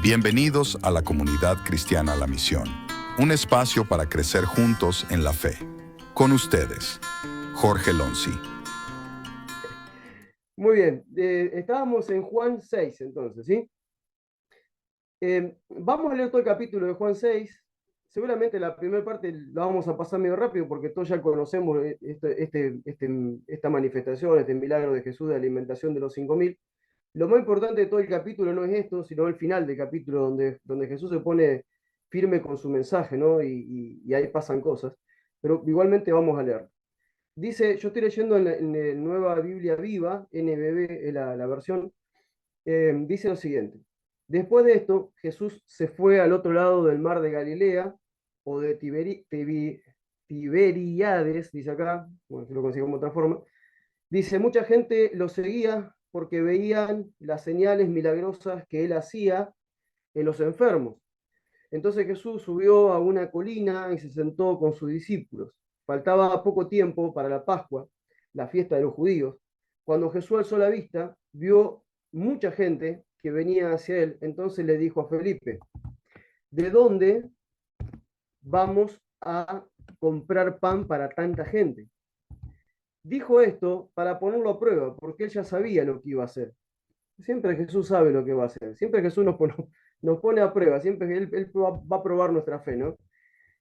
Bienvenidos a la comunidad cristiana La Misión, un espacio para crecer juntos en la fe. Con ustedes, Jorge Lonzi. Muy bien, estábamos en Juan 6 entonces, ¿sí? Vamos a leer todo el capítulo de Juan 6. Seguramente la primera parte la vamos a pasar medio rápido porque todos ya conocemos esta manifestación, este milagro de Jesús de alimentación de los 5.000. Lo más importante de todo el capítulo no es esto, sino el final del capítulo donde Jesús se pone firme con su mensaje, ¿no? Y ahí pasan cosas. Pero igualmente vamos a leer. Dice, yo estoy leyendo en la Nueva Biblia Viva, NBB, la versión, dice lo siguiente. Después de esto, Jesús se fue al otro lado del mar de Galilea, o de Tiberíades, dice acá, bueno, si lo consigo de otra forma. Dice, mucha gente lo seguía porque veían las señales milagrosas que él hacía en los enfermos. Entonces Jesús subió a una colina y se sentó con sus discípulos. Faltaba poco tiempo para la Pascua, la fiesta de los judíos. Cuando Jesús alzó la vista, vio mucha gente que venía hacia él. Entonces le dijo a Felipe, ¿de dónde vamos a comprar pan para tanta gente? Dijo esto para ponerlo a prueba, porque él ya sabía lo que iba a hacer. Siempre Jesús sabe lo que va a hacer. Siempre Jesús nos pone a prueba. Siempre él va a probar nuestra fe, ¿no?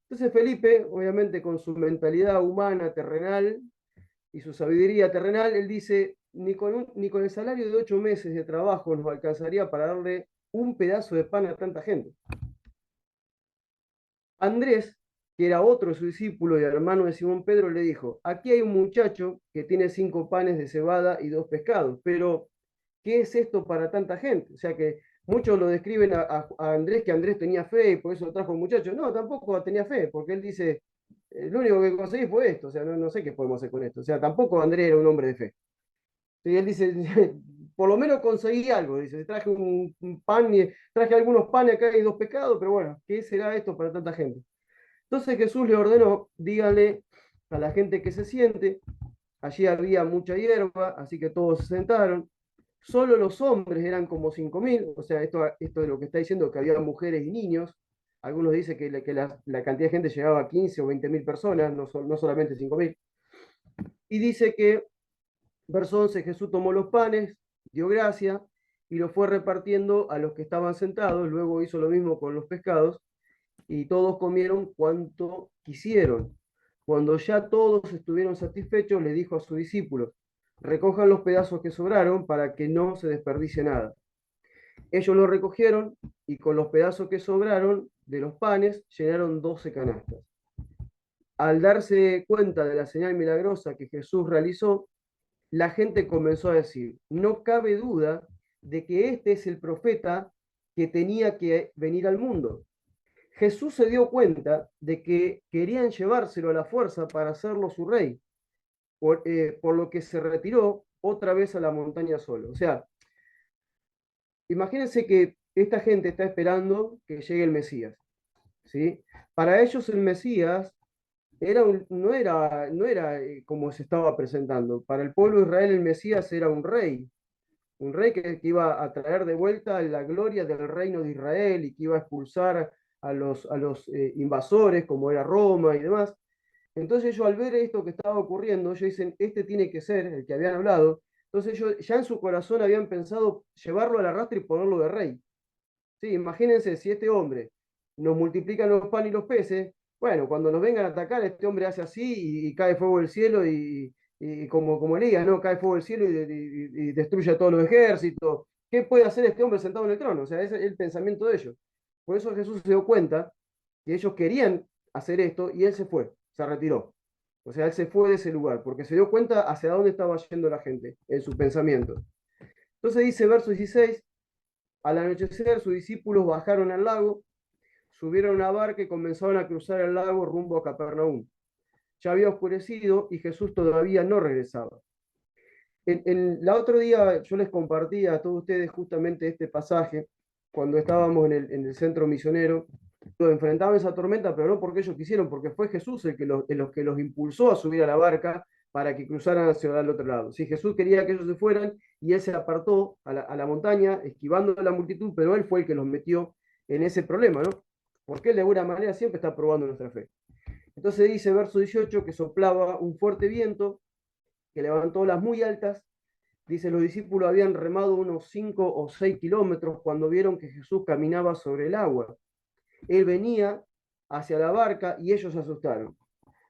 Entonces Felipe, obviamente con su mentalidad humana, terrenal, y su sabiduría terrenal, él dice, ni con el salario de 8 meses de trabajo nos alcanzaría para darle un pedazo de pan a tanta gente. Andrés, que era otro de su discípulo y hermano de Simón Pedro, le dijo, aquí hay un muchacho que tiene 5 panes de cebada y 2 pescados, pero ¿qué es esto para tanta gente? O sea que muchos lo describen a Andrés, que Andrés tenía fe y por eso lo trajo el muchacho. No, tampoco tenía fe, porque él dice, lo único que conseguí fue esto, o sea, no sé qué podemos hacer con esto. O sea, tampoco Andrés era un hombre de fe. Y él dice, por lo menos conseguí algo, dice, traje un pan, traje algunos panes acá y 2 pescados, pero bueno, ¿qué será esto para tanta gente? Entonces Jesús le ordenó, dígale a la gente que se siente, allí había mucha hierba, así que todos se sentaron. Solo los hombres eran como 5.000, o sea, esto es lo que está diciendo, que había mujeres y niños. Algunos dicen que la cantidad de gente llegaba a 15 o 20.000 personas, no solamente 5.000. Y dice que, verso 11, Jesús tomó los panes, dio gracia y los fue repartiendo a los que estaban sentados. Luego hizo lo mismo con los pescados y todos comieron cuanto quisieron. Cuando ya todos estuvieron satisfechos, le dijo a sus discípulos, recojan los pedazos que sobraron para que no se desperdicie nada. Ellos lo recogieron y con los pedazos que sobraron de los panes llenaron 12 canastas. Al darse cuenta de la señal milagrosa que Jesús realizó, la gente comenzó a decir, no cabe duda de que este es el profeta que tenía que venir al mundo. Jesús se dio cuenta de que querían llevárselo a la fuerza para hacerlo su rey, por lo que se retiró otra vez a la montaña solo. O sea, imagínense que esta gente está esperando que llegue el Mesías, ¿sí? Para ellos el Mesías no era como se estaba presentando. Para el pueblo de Israel el Mesías era un rey que iba a traer de vuelta la gloria del reino de Israel y que iba a expulsar a los invasores como era Roma y demás. Entonces ellos al ver esto que estaba ocurriendo, ellos dicen, este tiene que ser el que habían hablado. Entonces ellos ya en su corazón habían pensado llevarlo al arrastre y ponerlo de rey. Sí, imagínense si este hombre nos multiplica los panes y los peces, bueno, cuando nos vengan a atacar, este hombre hace así y cae fuego del cielo y como Elías, ¿no? Cae fuego del cielo y destruye a todos los ejércitos. ¿Qué puede hacer este hombre sentado en el trono? O sea, ese es el pensamiento de ellos. Por eso Jesús se dio cuenta que ellos querían hacer esto y él se fue, se retiró. O sea, él se fue de ese lugar porque se dio cuenta hacia dónde estaba yendo la gente en su pensamiento. Entonces dice verso 16, al anochecer sus discípulos bajaron al lago, subieron a una barca y comenzaron a cruzar el lago rumbo a Capernaum. Ya había oscurecido y Jesús todavía no regresaba. La otro día yo les compartí a todos ustedes justamente este pasaje cuando estábamos en el centro misionero. Enfrentaban esa tormenta, pero no porque ellos quisieron, porque fue Jesús el que los impulsó a subir a la barca para que cruzaran hacia el otro lado. Si Jesús quería que ellos se fueran y él se apartó a la montaña, esquivando a la multitud, pero él fue el que los metió en ese problema, ¿no? Porque él de alguna manera siempre está probando nuestra fe. Entonces dice, verso 18, que soplaba un fuerte viento que levantó olas muy altas. Dice, los discípulos habían remado unos 5 o 6 kilómetros cuando vieron que Jesús caminaba sobre el agua. Él venía hacia la barca y ellos se asustaron.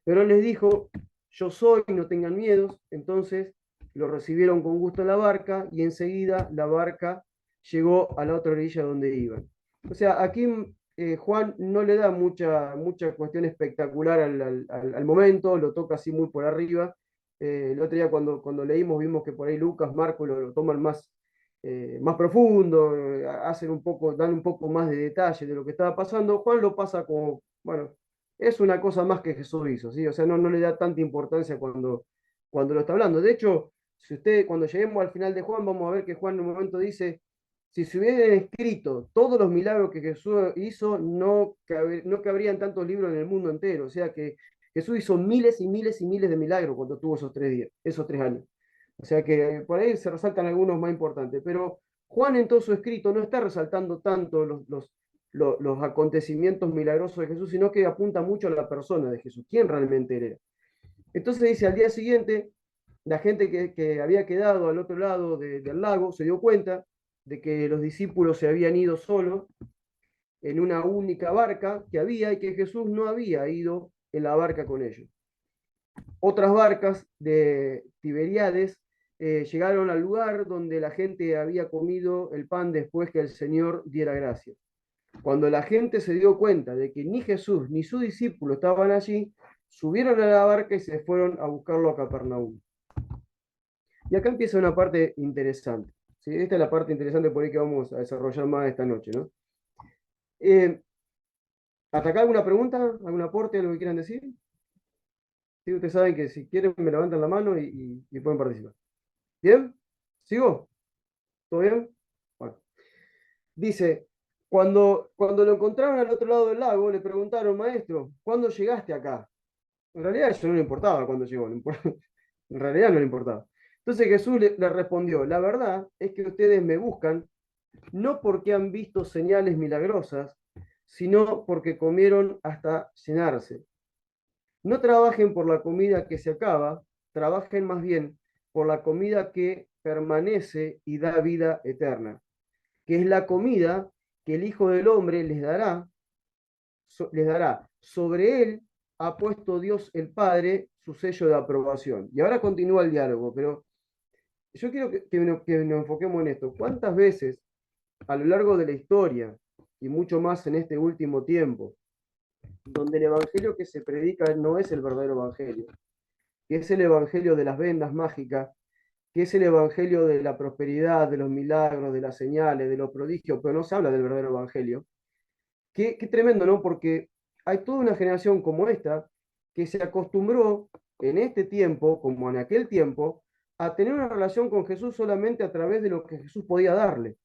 Pero él les dijo, yo soy, no tengan miedo. Entonces lo recibieron con gusto en la barca y enseguida la barca llegó a la otra orilla donde iban. O sea, aquí Juan no le da mucha cuestión espectacular al momento, lo toca así muy por arriba. El otro día cuando leímos vimos que por ahí Lucas, Marcos lo toman más profundo, dan un poco más de detalle de lo que estaba pasando. Juan lo pasa como, bueno, es una cosa más que Jesús hizo, ¿sí? O sea, no le da tanta importancia cuando lo está hablando. De hecho, cuando lleguemos al final de Juan, vamos a ver que Juan en un momento dice, si se hubieran escrito todos los milagros que Jesús hizo, no cabrían tantos libros en el mundo entero. O sea que Jesús hizo miles y miles y miles de milagros cuando tuvo esos 3 días, esos 3 años. O sea que por ahí se resaltan algunos más importantes. Pero Juan en todo su escrito no está resaltando tanto los acontecimientos milagrosos de Jesús, sino que apunta mucho a la persona de Jesús, quién realmente era. Entonces dice, al día siguiente, la gente que había quedado al otro lado del lago se dio cuenta de que los discípulos se habían ido solos en una única barca que había y que Jesús no había ido en la barca con ellos. Otras barcas de Tiberíades llegaron al lugar donde la gente había comido el pan después que el Señor diera gracia. Cuando la gente se dio cuenta de que ni Jesús ni su discípulo estaban allí, subieron a la barca y se fueron a buscarlo a Capernaum. Y acá empieza una parte interesante. ¿Sí? Esta es la parte interesante por ahí que vamos a desarrollar más esta noche, ¿no? ¿Hasta acá alguna pregunta, algún aporte, algo que quieran decir? Sí, ustedes saben que si quieren me levantan la mano y pueden participar. ¿Bien? ¿Sigo? ¿Todo bien? Bueno. Dice, cuando lo encontraron al otro lado del lago, le preguntaron, maestro, ¿cuándo llegaste acá? En realidad eso no le importaba cuando llegó, en realidad no le importaba. Entonces Jesús le respondió, la verdad es que ustedes me buscan no porque han visto señales milagrosas, sino porque comieron hasta llenarse. No trabajen por la comida que se acaba, trabajen más bien por la comida que permanece y da vida eterna, que es la comida que el Hijo del Hombre les dará. Sobre él ha puesto Dios el Padre su sello de aprobación. Y ahora continúa el diálogo, pero yo quiero que nos enfoquemos en esto. ¿Cuántas veces a lo largo de la historia, y mucho más en este último tiempo, donde el evangelio que se predica no es el verdadero evangelio, que es el evangelio de las vendas mágicas, que es el evangelio de la prosperidad, de los milagros, de las señales, de los prodigios, pero no se habla del verdadero evangelio? Qué tremendo, ¿no? Porque hay toda una generación como esta que se acostumbró en este tiempo, como en aquel tiempo, a tener una relación con Jesús solamente a través de lo que Jesús podía darle.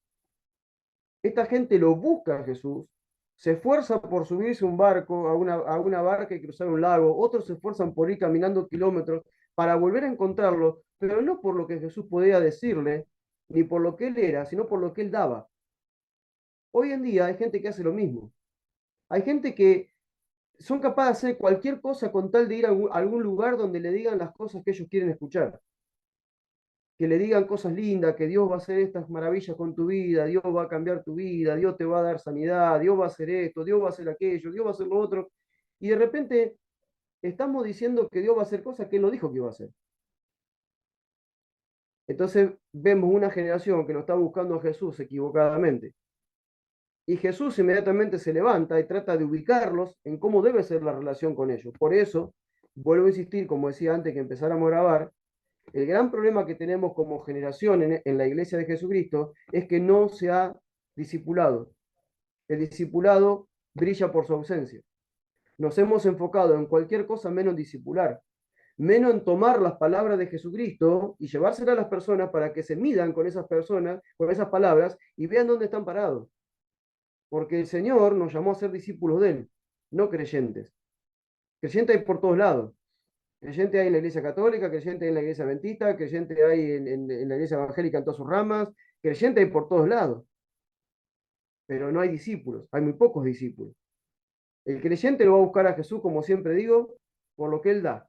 Esta gente lo busca a Jesús, se esfuerza por subirse a un barco, a una barca y cruzar un lago, otros se esfuerzan por ir caminando kilómetros para volver a encontrarlo, pero no por lo que Jesús podía decirle, ni por lo que él era, sino por lo que él daba. Hoy en día hay gente que hace lo mismo. Hay gente que son capaces de hacer cualquier cosa con tal de ir a algún lugar donde le digan las cosas que ellos quieren escuchar. Que le digan cosas lindas, que Dios va a hacer estas maravillas con tu vida, Dios va a cambiar tu vida, Dios te va a dar sanidad, Dios va a hacer esto, Dios va a hacer aquello, Dios va a hacer lo otro. Y de repente estamos diciendo que Dios va a hacer cosas que Él no dijo que iba a hacer. Entonces vemos una generación que no está buscando a Jesús equivocadamente. Y Jesús inmediatamente se levanta y trata de ubicarlos en cómo debe ser la relación con ellos. Por eso, vuelvo a insistir, como decía antes que empezáramos a grabar, el gran problema que tenemos como generación en la iglesia de Jesucristo es que no se ha discipulado. El discipulado brilla por su ausencia. Nos hemos enfocado en cualquier cosa menos en discipular, menos en tomar las palabras de Jesucristo y llevárselas a las personas para que se midan con esas personas, con esas palabras y vean dónde están parados. Porque el Señor nos llamó a ser discípulos de Él, no creyentes. Creyentes hay por todos lados. Creyente hay en la iglesia católica, creyente hay en la iglesia adventista, creyente hay en la iglesia evangélica en todas sus ramas, creyente hay por todos lados, pero no hay discípulos, hay muy pocos discípulos. El creyente lo va a buscar a Jesús, como siempre digo, por lo que él da,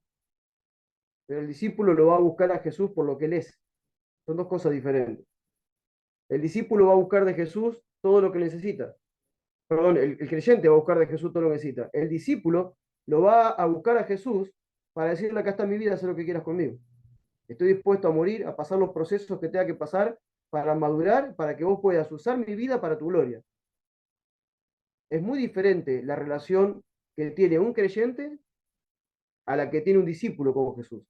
pero el discípulo lo va a buscar a Jesús por lo que él es. Son dos cosas diferentes. El discípulo va a buscar de Jesús todo lo que necesita. Perdón, el creyente va a buscar de Jesús todo lo que necesita. El discípulo lo va a buscar a Jesús para decirle, acá está mi vida, haz lo que quieras conmigo. Estoy dispuesto a morir, a pasar los procesos que tenga que pasar para madurar, para que vos puedas usar mi vida para tu gloria. Es muy diferente la relación que tiene un creyente a la que tiene un discípulo como Jesús.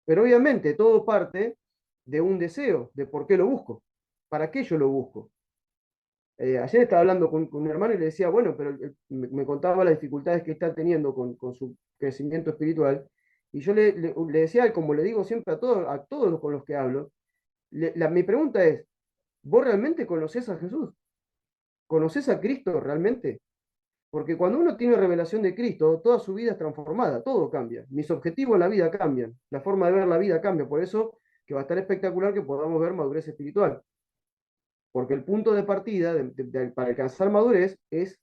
Pero obviamente todo parte de un deseo, de por qué lo busco, para qué yo lo busco. Ayer estaba hablando con un hermano y le decía, bueno, pero me contaba las dificultades que está teniendo con su crecimiento espiritual, y yo le decía, como le digo siempre a todos con los que hablo, mi pregunta es, ¿vos realmente conocés a Jesús? ¿Conocés a Cristo realmente? Porque cuando uno tiene revelación de Cristo, toda su vida es transformada, todo cambia. Mis objetivos en la vida cambian, la forma de ver la vida cambia. Por eso que va a estar espectacular que podamos ver madurez espiritual. Porque el punto de partida para alcanzar madurez es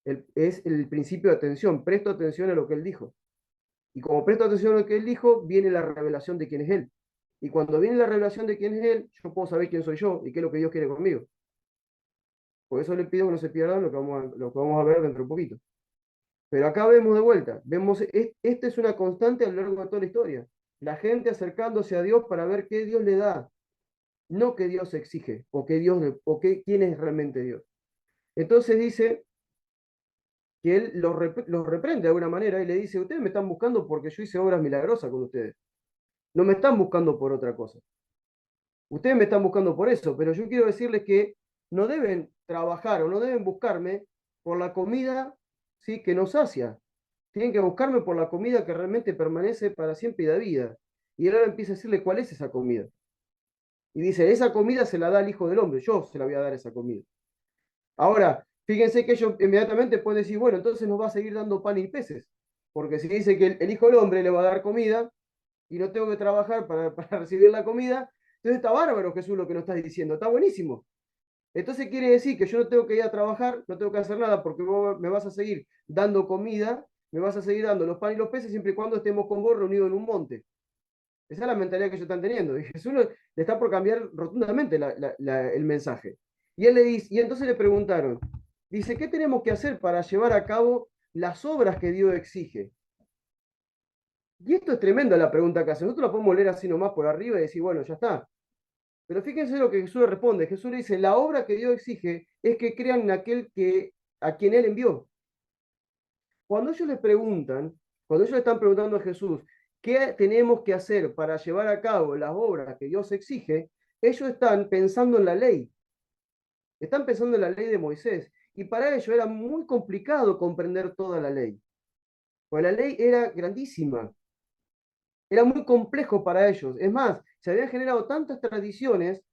el principio de atención. Presto atención a lo que él dijo. Y como presto atención a lo que él dijo, viene la revelación de quién es él. Y cuando viene la revelación de quién es él, yo puedo saber quién soy yo y qué es lo que Dios quiere conmigo. Por eso le pido que no se pierdan lo que vamos a ver dentro de un poquito. Pero acá vemos de vuelta, esta es una constante a lo largo de toda la historia. La gente acercándose a Dios para ver qué Dios le da, no qué Dios exige, quién es realmente Dios. Entonces dice que él los reprende de alguna manera y le dice, ustedes me están buscando porque yo hice obras milagrosas con ustedes. No me están buscando por otra cosa. Ustedes me están buscando por eso, pero yo quiero decirles que no deben trabajar o no deben buscarme por la comida, ¿sí?, que nos sacia. Tienen que buscarme por la comida que realmente permanece para siempre y da vida. Y él ahora empieza a decirle cuál es esa comida. Y dice, esa comida se la da el Hijo del Hombre, yo se la voy a dar esa comida. Ahora, fíjense que ellos inmediatamente pueden decir, bueno, entonces nos va a seguir dando pan y peces. Porque si dice que el Hijo del Hombre le va a dar comida y no tengo que trabajar para recibir la comida, entonces está bárbaro, Jesús, lo que nos estás diciendo, está buenísimo. Entonces quiere decir que yo no tengo que ir a trabajar, no tengo que hacer nada porque vos me vas a seguir dando comida, me vas a seguir dando los panes y los peces siempre y cuando estemos con vos reunidos en un monte. Esa es la mentalidad que ellos están teniendo. Y Jesús le está por cambiar rotundamente el mensaje. Y él le dice, y entonces le preguntaron, dice, ¿qué tenemos que hacer para llevar a cabo las obras que Dios exige? Y esto es tremenda la pregunta que hace. Nosotros la podemos leer así nomás por arriba y decir, bueno, ya está. Pero fíjense lo que Jesús le responde. Jesús le dice, la obra que Dios exige es que crean en a quien Él envió. Cuando ellos le preguntan, cuando ellos le están preguntando a Jesús, ¿qué tenemos que hacer para llevar a cabo las obras que Dios exige? Ellos están pensando en la ley. Están pensando en la ley de Moisés. Y para ellos era muy complicado comprender toda la ley. Pues la ley era grandísima. Era muy complejo para ellos. Es más, se habían generado tantas tradiciones.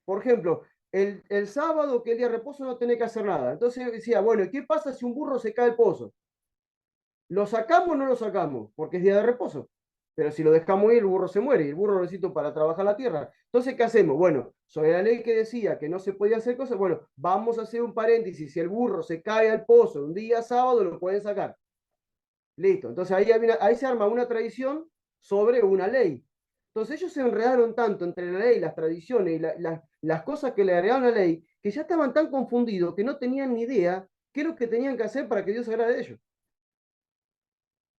Por ejemplo, el sábado, que el día de reposo, no tenés que hacer nada. Entonces decía, bueno, ¿qué pasa si un burro se cae al pozo? ¿Lo sacamos o no lo sacamos? Porque es día de reposo. Pero si lo dejamos ir, el burro se muere y el burro lo necesito para trabajar la tierra. Entonces, ¿qué hacemos? Bueno, sobre la ley que decía que no se podía hacer cosas, bueno, vamos a hacer un paréntesis. Si el burro se cae al pozo un día sábado, lo pueden sacar. Listo. Entonces ahí se arma una tradición sobre una ley. Entonces ellos se enredaron tanto entre la ley, las tradiciones y las cosas que le agregaron a la ley, que ya estaban tan confundidos que no tenían ni idea qué es lo que tenían que hacer para que Dios se agrade de ellos.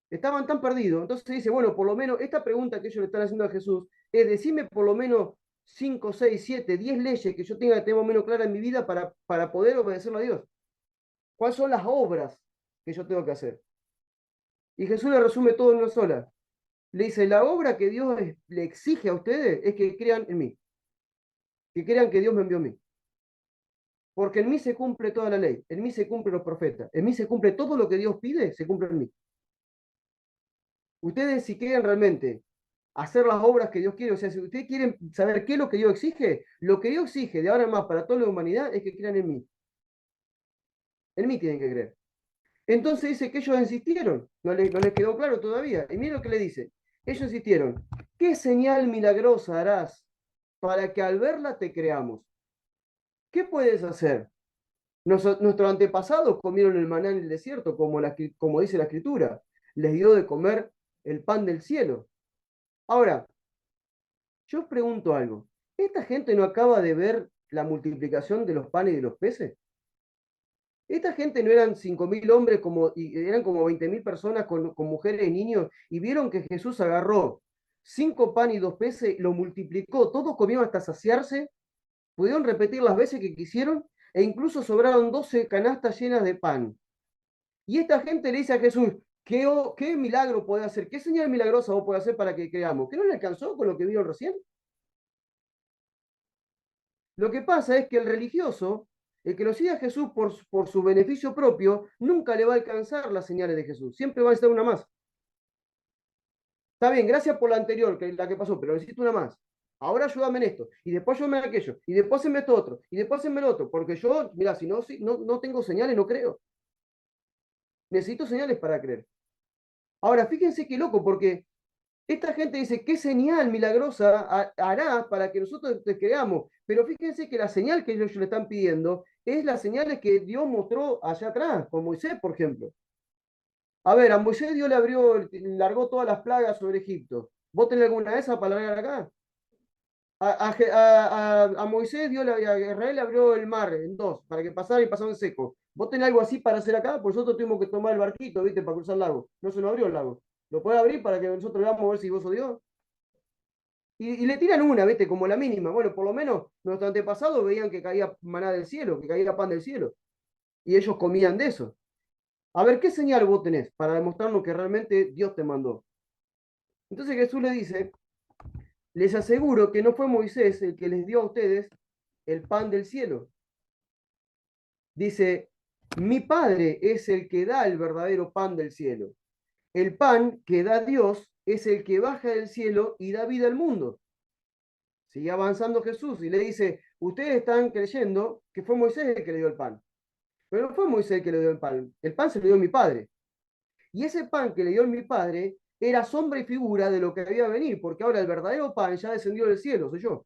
Estaban tan perdidos. Entonces dice, bueno, por lo menos esta pregunta que ellos le están haciendo a Jesús es decirme por lo menos 5, 6, 7, 10 leyes que yo tenga que tener más o menos clara en mi vida para poder obedecerle a Dios. ¿Cuáles son las obras que yo tengo que hacer? Y Jesús le resume todo en una sola. Le dice, la obra que Dios le exige a ustedes es que crean en mí. Que crean que Dios me envió a mí. Porque en mí se cumple toda la ley, en mí se cumplen los profetas, en mí se cumple todo lo que Dios pide, se cumple en mí. Ustedes, si quieren realmente hacer las obras que Dios quiere, o sea, si ustedes quieren saber qué es lo que Dios exige, lo que Dios exige de ahora en más para toda la humanidad es que crean en mí. En mí tienen que creer. Entonces dice que ellos insistieron, no les quedó claro todavía. Y mira lo que le dice. Ellos insistieron, ¿qué señal milagrosa harás para que al verla te creamos? ¿Qué puedes hacer? Nuestros antepasados comieron el maná en el desierto, como dice la escritura. Les dio de comer el pan del cielo. Ahora, yo os pregunto algo. ¿Esta gente no acaba de ver la multiplicación de los panes y de los peces? Esta gente no eran 5.000 hombres, eran como 20.000 personas con mujeres y niños, y vieron que Jesús agarró 5 panes y 2 peces, lo multiplicó, todos comieron hasta saciarse, pudieron repetir las veces que quisieron, e incluso sobraron 12 canastas llenas de pan. Y esta gente le dice a Jesús, ¿qué milagro puede hacer? ¿Qué señal milagrosa vos podés hacer para que creamos? ¿Qué no le alcanzó con lo que vieron recién? Lo que pasa es que el religioso, el que lo sigue a Jesús por su beneficio propio, nunca le va a alcanzar las señales de Jesús. Siempre va a estar una más. Está bien, gracias por la anterior, la que pasó, pero necesito una más. Ahora ayúdame en esto, y después ayúdame en aquello, y después haceme esto otro, y después haceme el otro, porque yo, mira, si no tengo señales, no creo. Necesito señales para creer. Ahora, fíjense qué loco, porque esta gente dice, ¿qué señal milagrosa hará para que nosotros te creamos? Pero fíjense que la señal que ellos le están pidiendo es las señales que Dios mostró allá atrás, con Moisés, por ejemplo. A ver, a Moisés Dios largó todas las plagas sobre Egipto. ¿Vos tenés alguna de esas para largar acá? A Moisés Dios, a Israel le abrió el mar en dos, para que pasara y pasara en seco. ¿Vos tenés algo así para hacer acá? Pues nosotros tuvimos que tomar el barquito, ¿viste? Para cruzar el lago. No se nos abrió el lago. ¿Lo puede abrir para que nosotros veamos a ver si vos sos Dios? Y le tiran una, ¿viste? Como la mínima. Bueno, por lo menos nuestros antepasados veían que caía maná del cielo, que caía pan del cielo. Y ellos comían de eso. A ver, ¿qué señal vos tenés para demostrarnos que realmente Dios te mandó? Entonces Jesús le dice, les aseguro que no fue Moisés el que les dio a ustedes el pan del cielo. Dice, mi Padre es el que da el verdadero pan del cielo. El pan que da Dios es el que baja del cielo y da vida al mundo. Sigue avanzando Jesús y le dice, ustedes están creyendo que fue Moisés el que le dio el pan. Pero no fue Moisés el que le dio el pan se lo dio mi Padre. Y ese pan que le dio mi Padre era sombra y figura de lo que había a venir, porque ahora el verdadero pan ya descendió del cielo, soy yo.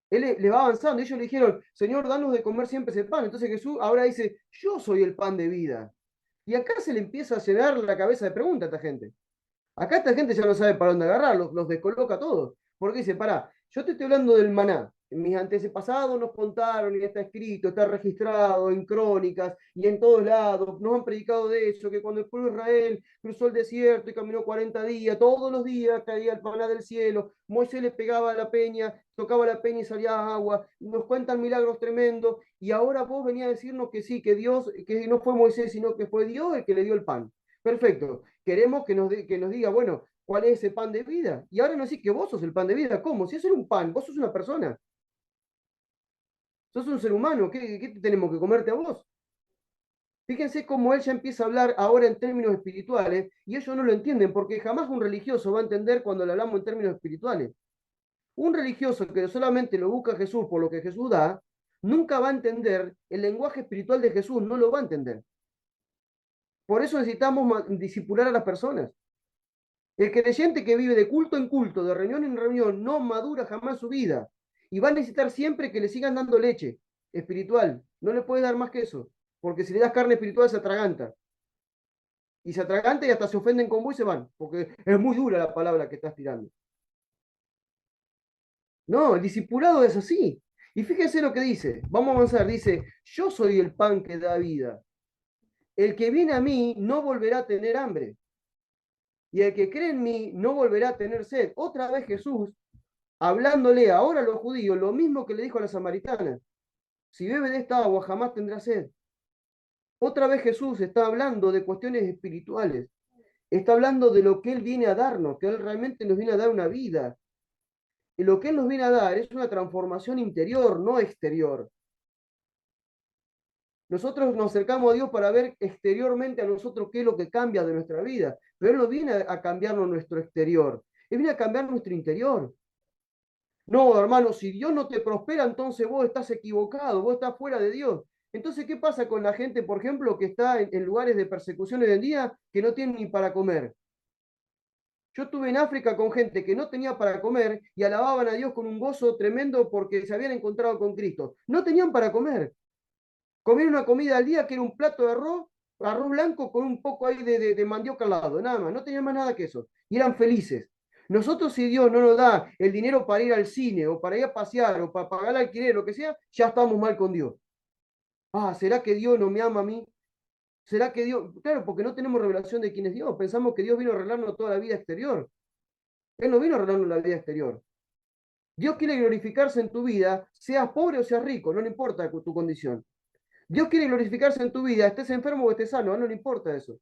Él le va avanzando, ellos le dijeron, Señor, danos de comer siempre ese pan. Entonces Jesús ahora dice, yo soy el pan de vida. Y acá se le empieza a llenar la cabeza de preguntas a esta gente. Acá esta gente ya no sabe para dónde agarrar, los descoloca todos. Porque dice, pará, yo te estoy hablando del maná. Mis antepasados nos contaron y está escrito, está registrado en crónicas y en todos lados. Nos han predicado de eso, que cuando el pueblo de Israel cruzó el desierto y caminó 40 días, todos los días caía el maná del cielo. Moisés le pegaba a la peña, tocaba la peña y salía agua. Nos cuentan milagros tremendos. Y ahora vos venís a decirnos que sí, que Dios, que no fue Moisés, sino que fue Dios el que le dio el pan. Perfecto. Queremos que nos diga, bueno, ¿cuál es ese pan de vida? Y ahora nos decís que vos sos el pan de vida. ¿Cómo? Si eso era un pan, vos sos una persona. Sos un ser humano. ¿Qué tenemos que comerte a vos? Fíjense cómo él ya empieza a hablar ahora en términos espirituales y ellos no lo entienden porque jamás un religioso va a entender cuando le hablamos en términos espirituales. Un religioso que solamente lo busca a Jesús por lo que Jesús da, nunca va a entender el lenguaje espiritual de Jesús, no lo va a entender. Por eso necesitamos disipular a las personas. El creyente que vive de culto en culto, de reunión en reunión, no madura jamás su vida. Y va a necesitar siempre que le sigan dando leche espiritual. No le puede dar más que eso. Porque si le das carne espiritual se atraganta. Y se atraganta y hasta se ofenden con vos y se van. Porque es muy dura la palabra que estás tirando. No, el discipulado es así. Y fíjense lo que dice. Vamos a avanzar. Dice, yo soy el pan que da vida. El que viene a mí no volverá a tener hambre. Y el que cree en mí no volverá a tener sed. Otra vez Jesús hablándole ahora a los judíos lo mismo que le dijo a la samaritana. Si bebe de esta agua jamás tendrá sed. Otra vez Jesús está hablando de cuestiones espirituales. Está hablando de lo que Él viene a darnos, que Él realmente nos viene a dar una vida. Y lo que Él nos viene a dar es una transformación interior, no exterior. Nosotros nos acercamos a Dios para ver exteriormente a nosotros qué es lo que cambia de nuestra vida, pero Él no viene a cambiarnos nuestro exterior, Él viene a cambiar nuestro interior. No, hermano, si Dios no te prospera, entonces vos estás equivocado, vos estás fuera de Dios. Entonces, ¿qué pasa con la gente, por ejemplo, que está en lugares de persecución hoy en día que no tienen ni para comer? Yo estuve en África con gente que no tenía para comer y alababan a Dios con un gozo tremendo porque se habían encontrado con Cristo. No tenían para comer. Comían una comida al día que era un plato de arroz, arroz blanco con un poco ahí de mandioca al lado, nada más. No tenían más nada que eso. Y eran felices. Nosotros, si Dios no nos da el dinero para ir al cine o para ir a pasear o para pagar el alquiler, lo que sea, ya estamos mal con Dios. Ah, ¿será que Dios no me ama a mí? ¿Será que Dios? Claro, porque no tenemos revelación de quién es Dios. Pensamos que Dios vino a arreglarnos toda la vida exterior. Él no vino a arreglarnos la vida exterior. Dios quiere glorificarse en tu vida, seas pobre o seas rico, no le importa tu condición. Dios quiere glorificarse en tu vida, estés enfermo o estés sano, no le importa eso.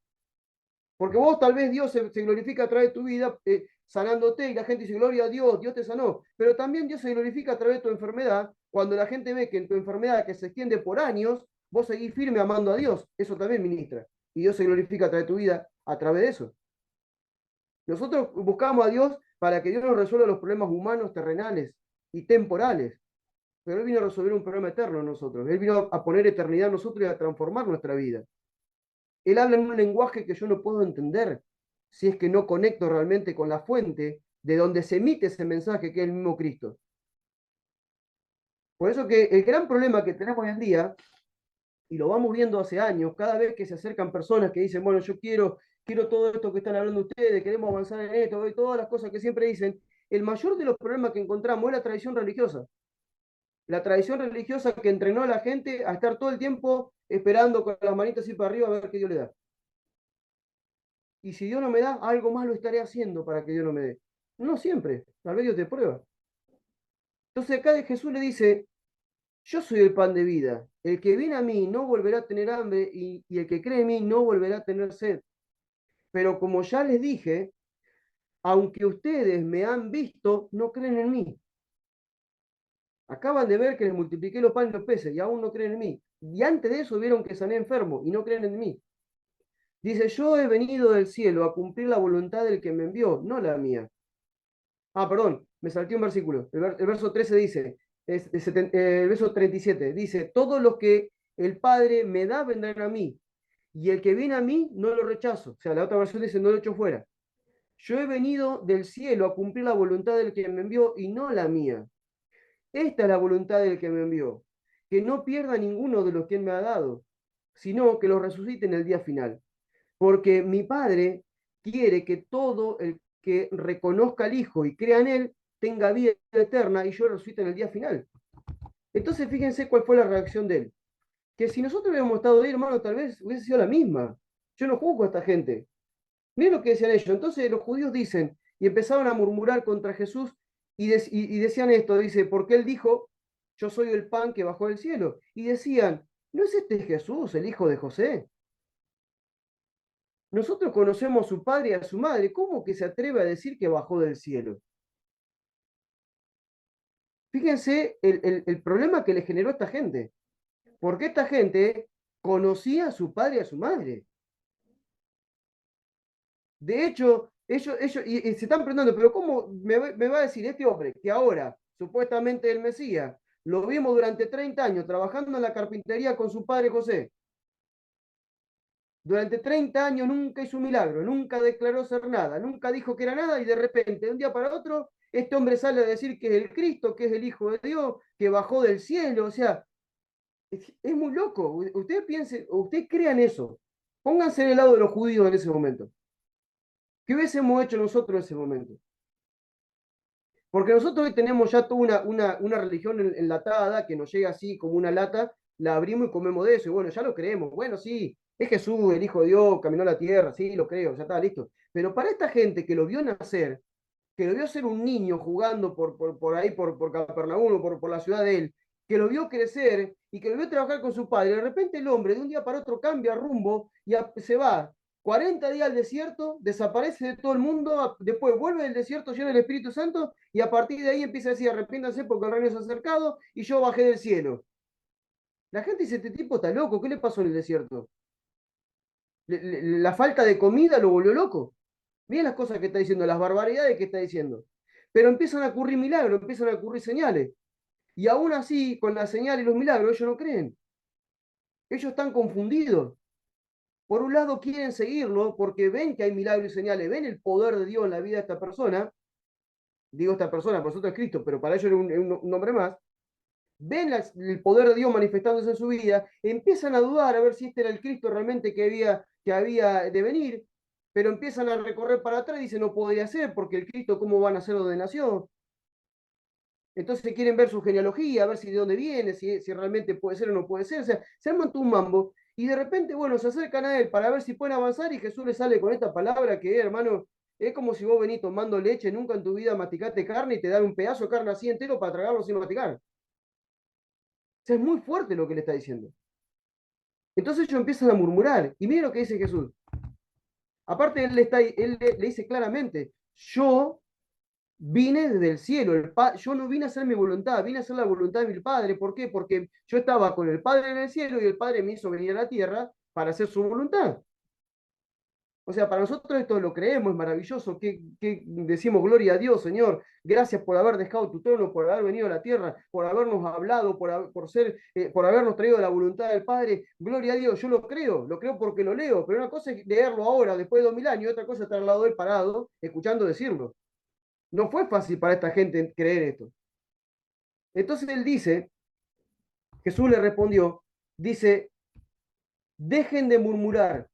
Porque vos tal vez Dios se glorifica a través de tu vida sanándote y la gente dice, gloria a Dios, Dios te sanó. Pero también Dios se glorifica a través de tu enfermedad cuando la gente ve que en tu enfermedad que se extiende por años, vos seguís firme amando a Dios. Eso también ministra. Y Dios se glorifica a través de tu vida a través de eso. Nosotros buscamos a Dios para que Dios nos resuelva los problemas humanos, terrenales y temporales. Pero Él vino a resolver un problema eterno en nosotros. Él vino a poner eternidad en nosotros y a transformar nuestra vida. Él habla en un lenguaje que yo no puedo entender si es que no conecto realmente con la fuente de donde se emite ese mensaje que es el mismo Cristo. Por eso que el gran problema que tenemos hoy en día, y lo vamos viendo hace años, cada vez que se acercan personas que dicen, bueno, yo quiero todo esto que están hablando ustedes, queremos avanzar en esto, y todas las cosas que siempre dicen, el mayor de los problemas que encontramos es la tradición religiosa. La tradición religiosa que entrenó a la gente a estar todo el tiempo esperando con las manitas así para arriba a ver qué Dios le da. Y si Dios no me da, algo más lo estaré haciendo para que Dios no me dé. No siempre, tal vez Dios te prueba. Entonces acá Jesús le dice, yo soy el pan de vida. El que viene a mí no volverá a tener hambre y el que cree en mí no volverá a tener sed. Pero como ya les dije, aunque ustedes me han visto, no creen en mí. Acaban de ver que les multipliqué los panes y los peces y aún no creen en mí. Y antes de eso vieron que sané enfermo y no creen en mí. Dice, yo he venido del cielo a cumplir la voluntad del que me envió, no la mía. Ah, perdón, me salté un versículo. El verso 13 dice, el verso 37 dice, todos los que el Padre me da vendrán a mí, y el que viene a mí no lo rechazo. O sea, la otra versión dice, no lo echo fuera. Yo he venido del cielo a cumplir la voluntad del que me envió y no la mía. Esta es la voluntad del que me envió, que no pierda ninguno de los que él me ha dado, sino que los resucite en el día final. Porque mi Padre quiere que todo el que reconozca al Hijo y crea en Él tenga vida eterna y yo resucite en el día final. Entonces fíjense cuál fue la reacción de Él. Que si nosotros hubiéramos estado ahí, hermano, tal vez hubiese sido la misma. Yo no juzgo a esta gente. Miren lo que decían ellos. Entonces los judíos dicen, y empezaron a murmurar contra Jesús y decían esto, dice, porque Él dijo, yo soy el pan que bajó del cielo. Y decían, ¿no es este Jesús, el hijo de José? Nosotros conocemos a su padre y a su madre. ¿Cómo que se atreve a decir que bajó del cielo? Fíjense el problema que le generó a esta gente. Porque esta gente conocía a su padre y a su madre. De hecho, ellos y se están preguntando, pero ¿cómo me va a decir este hombre que ahora, supuestamente el Mesías, lo vimos durante 30 años trabajando en la carpintería con su padre José? Durante 30 años nunca hizo un milagro, nunca declaró ser nada, nunca dijo que era nada y de repente, de un día para otro, este hombre sale a decir que es el Cristo, que es el Hijo de Dios, que bajó del cielo. O sea, es muy loco. Usted piense, usted crea en eso. Pónganse en el lado de los judíos en ese momento. ¿Qué hubiésemos hecho nosotros en ese momento? Porque nosotros hoy tenemos ya toda una religión enlatada que nos llega así como una lata, la abrimos y comemos de eso. Y bueno, ya lo creemos. Bueno, sí, es Jesús, el Hijo de Dios, caminó a la tierra, sí, lo creo, ya está, listo. Pero para esta gente que lo vio nacer, que lo vio ser un niño jugando por ahí, por Capernaum, por la ciudad de él, que lo vio crecer y que lo vio trabajar con su padre, de repente el hombre de un día para otro cambia rumbo y se va 40 días al desierto, desaparece de todo el mundo, después vuelve del desierto lleno del Espíritu Santo y a partir de ahí empieza a decir, arrepiéntanse porque el reino se ha acercado y yo bajé del cielo. La gente dice, este tipo está loco, ¿qué le pasó en el desierto? La falta de comida lo volvió loco. Miren las cosas que está diciendo, las barbaridades que está diciendo. Pero empiezan a ocurrir milagros, empiezan a ocurrir señales. Y aún así, con las señales y los milagros, ellos no creen. Ellos están confundidos. Por un lado quieren seguirlo porque ven que hay milagros y señales, ven el poder de Dios en la vida de esta persona, digo esta persona, por nosotros es Cristo, pero para ellos era un hombre más, ven el poder de Dios manifestándose en su vida, empiezan a dudar a ver si este era el Cristo realmente que había de venir, pero empiezan a recorrer para atrás y dicen, no podría ser, porque el Cristo, ¿cómo van a ser de nación? Entonces quieren ver su genealogía, a ver si de dónde viene, si realmente puede ser o no puede ser. O sea, se arman todo un mambo y de repente, bueno, se acercan a él para ver si pueden avanzar y Jesús le sale con esta palabra que, hermano, es como si vos venís tomando leche, nunca en tu vida masticaste carne y te dan un pedazo de carne así entero para tragarlo sin masticar. O sea, es muy fuerte lo que le está diciendo. Entonces ellos empiezan a murmurar y miren lo que dice Jesús. Aparte, él le dice claramente, yo vine desde el cielo, yo no vine a hacer mi voluntad, vine a hacer la voluntad de mi Padre. ¿Por qué? Porque yo estaba con el Padre en el cielo y el Padre me hizo venir a la tierra para hacer su voluntad. O sea, para nosotros esto lo creemos, es maravilloso, que decimos gloria a Dios, Señor, gracias por haber dejado tu trono, por haber venido a la tierra, por habernos hablado, por habernos traído la voluntad del Padre, gloria a Dios, yo lo creo porque lo leo, pero una cosa es leerlo ahora, después de 2000 años, y otra cosa es estar al lado de él parado, escuchando decirlo. No fue fácil para esta gente creer esto. Entonces él dice, Jesús le respondió, dice, dejen de murmurar,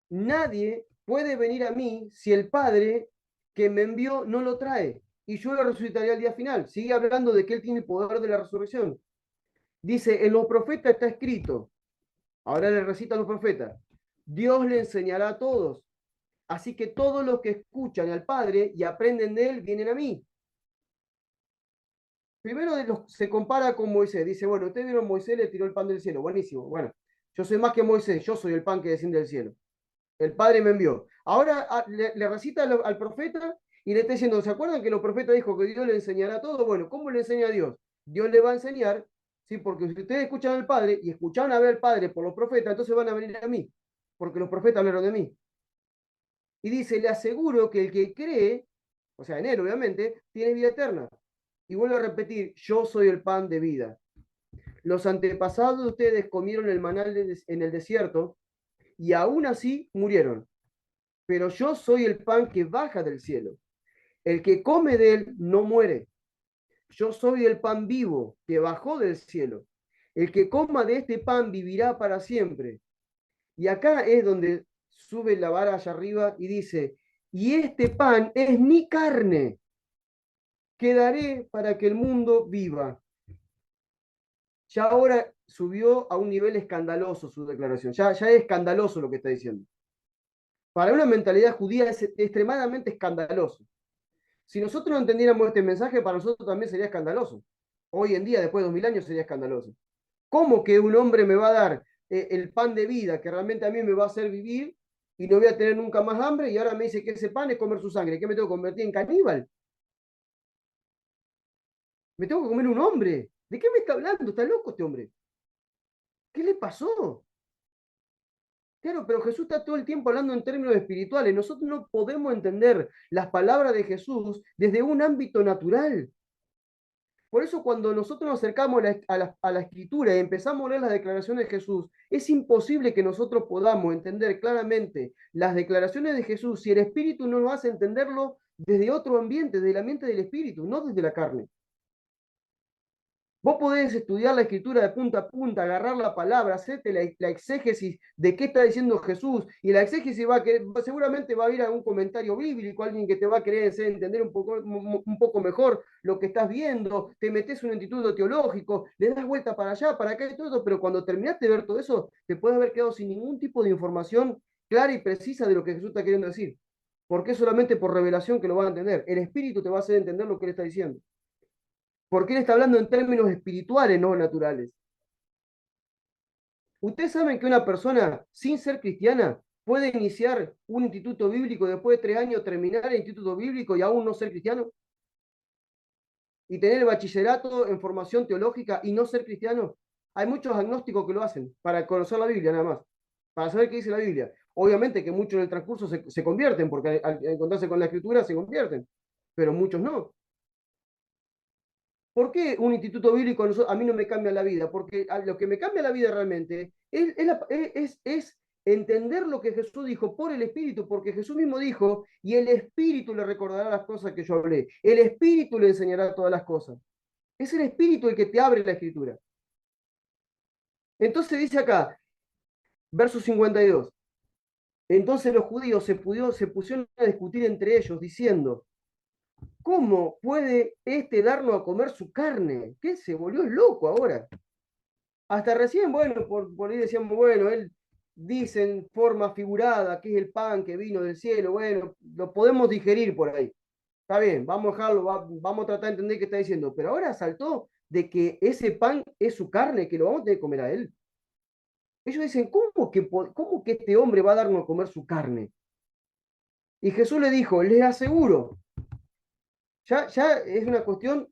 nadie puede venir a mí si el Padre que me envió no lo trae, y yo lo resucitaré al día final. Sigue hablando de que él tiene el poder de la resurrección. Dice, en los profetas está escrito, ahora le recita a los profetas, Dios le enseñará a todos, así que todos los que escuchan al Padre y aprenden de él vienen a mí. Primero se compara con Moisés. Dice, bueno, ustedes vieron Moisés le tiró el pan del cielo. Buenísimo. Bueno, yo soy más que Moisés, yo soy el pan que desciende del cielo. El Padre me envió. Ahora le recita al profeta y le está diciendo, ¿se acuerdan que los profetas dijo que Dios le enseñará todo? Bueno, ¿cómo le enseña a Dios? Dios le va a enseñar, ¿sí? Porque si ustedes escuchan al Padre y escucharon a ver al Padre por los profetas, entonces van a venir a mí, porque los profetas hablaron de mí. Y dice, le aseguro que el que cree, o sea, en él obviamente, tiene vida eterna. Y vuelvo a repetir, yo soy el pan de vida. Los antepasados de ustedes comieron el maná en el desierto y aún así murieron. Pero yo soy el pan que baja del cielo. El que come de él no muere. Yo soy el pan vivo que bajó del cielo. El que coma de este pan vivirá para siempre. Y acá es donde sube la vara allá arriba y dice, y este pan es mi carne, que daré para que el mundo viva. Ya ahora subió a un nivel escandaloso su declaración, ya es escandaloso lo que está diciendo. Para una mentalidad judía es extremadamente escandaloso. Si nosotros no entendiéramos este mensaje, para nosotros también sería escandaloso. Hoy en día, después de 2000 años, sería escandaloso. ¿Cómo que un hombre me va a dar el pan de vida que realmente a mí me va a hacer vivir y no voy a tener nunca más hambre y ahora me dice que ese pan es comer su sangre? ¿Qué me tengo que convertir en caníbal? ¿Me tengo que comer un hombre? ¿De qué me está hablando? ¿Está loco este hombre? ¿Qué le pasó? Claro, pero Jesús está todo el tiempo hablando en términos espirituales. Nosotros no podemos entender las palabras de Jesús desde un ámbito natural. Por eso cuando nosotros nos acercamos a la escritura y empezamos a leer las declaraciones de Jesús, es imposible que nosotros podamos entender claramente las declaraciones de Jesús si el Espíritu no nos hace entenderlo desde otro ambiente, desde el ambiente del Espíritu, no desde la carne. Vos podés estudiar la escritura de punta a punta, agarrar la palabra, hacerte la exégesis de qué está diciendo Jesús, y la exégesis seguramente va a ir a un comentario bíblico, alguien que te va a querer hacer entender un poco mejor lo que estás viendo, te metes en un instituto teológico, le das vuelta para allá, para acá y todo, pero cuando terminaste de ver todo eso, te puedes haber quedado sin ningún tipo de información clara y precisa de lo que Jesús está queriendo decir, porque es solamente por revelación que lo van a entender. El Espíritu te va a hacer entender lo que él está diciendo porque él está hablando en términos espirituales, no naturales. ¿Ustedes saben que una persona sin ser cristiana puede iniciar un instituto bíblico, después de 3 años terminar el instituto bíblico y aún no ser cristiano? ¿Y tener el bachillerato en formación teológica y no ser cristiano? Hay muchos agnósticos que lo hacen para conocer la Biblia nada más, para saber qué dice la Biblia. Obviamente que muchos en el transcurso se convierten, porque al encontrarse con la escritura se convierten, pero muchos no. ¿Por qué un instituto bíblico a mí no me cambia la vida? Porque lo que me cambia la vida realmente es entender lo que Jesús dijo por el Espíritu, porque Jesús mismo dijo, y el Espíritu le recordará las cosas que yo hablé. El Espíritu le enseñará todas las cosas. Es el Espíritu el que te abre la Escritura. Entonces dice acá, verso 52. Entonces los judíos se pusieron a discutir entre ellos, diciendo, ¿cómo puede este darnos a comer su carne? ¿Qué? Se volvió loco ahora. Hasta recién, bueno, por ahí decíamos, bueno, él dice en forma figurada que es el pan que vino del cielo, bueno, lo podemos digerir por ahí. Está bien, vamos a dejarlo, vamos a tratar de entender qué está diciendo. Pero ahora saltó de que ese pan es su carne, que lo vamos a tener que comer a él. Ellos dicen, cómo que este hombre va a darnos a comer su carne? Y Jesús le dijo, les aseguro, ya es una cuestión,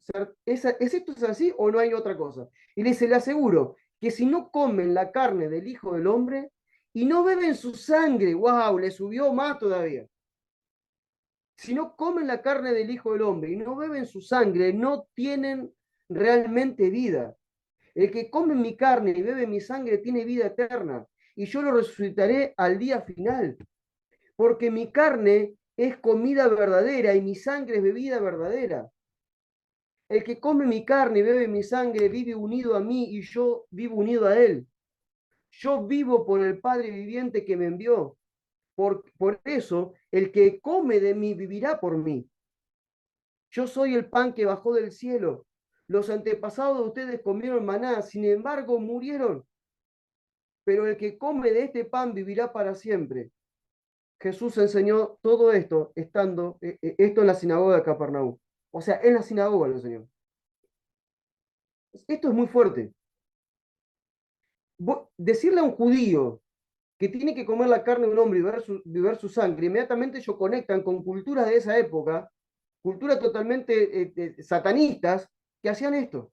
¿es esto es así o no hay otra cosa? Y le dice, le aseguro que si no comen la carne del Hijo del Hombre y no beben su sangre, wow, le subió más todavía. Si no comen la carne del Hijo del Hombre y no beben su sangre, no tienen realmente vida. El que come mi carne y bebe mi sangre tiene vida eterna, y yo lo resucitaré al día final, porque mi carne es comida verdadera y mi sangre es bebida verdadera. El que come mi carne y bebe mi sangre vive unido a mí y yo vivo unido a él. Yo vivo por el Padre viviente que me envió. Por eso, el que come de mí vivirá por mí. Yo soy el pan que bajó del cielo. Los antepasados de ustedes comieron maná, sin embargo murieron. Pero el que come de este pan vivirá para siempre. Jesús enseñó todo esto esto en la sinagoga de Capernaum. O sea, en la sinagoga lo enseñó. Esto es muy fuerte. Decirle a un judío que tiene que comer la carne de un hombre y beber su sangre, inmediatamente ellos conectan con culturas de esa época, culturas totalmente satanistas, que hacían esto.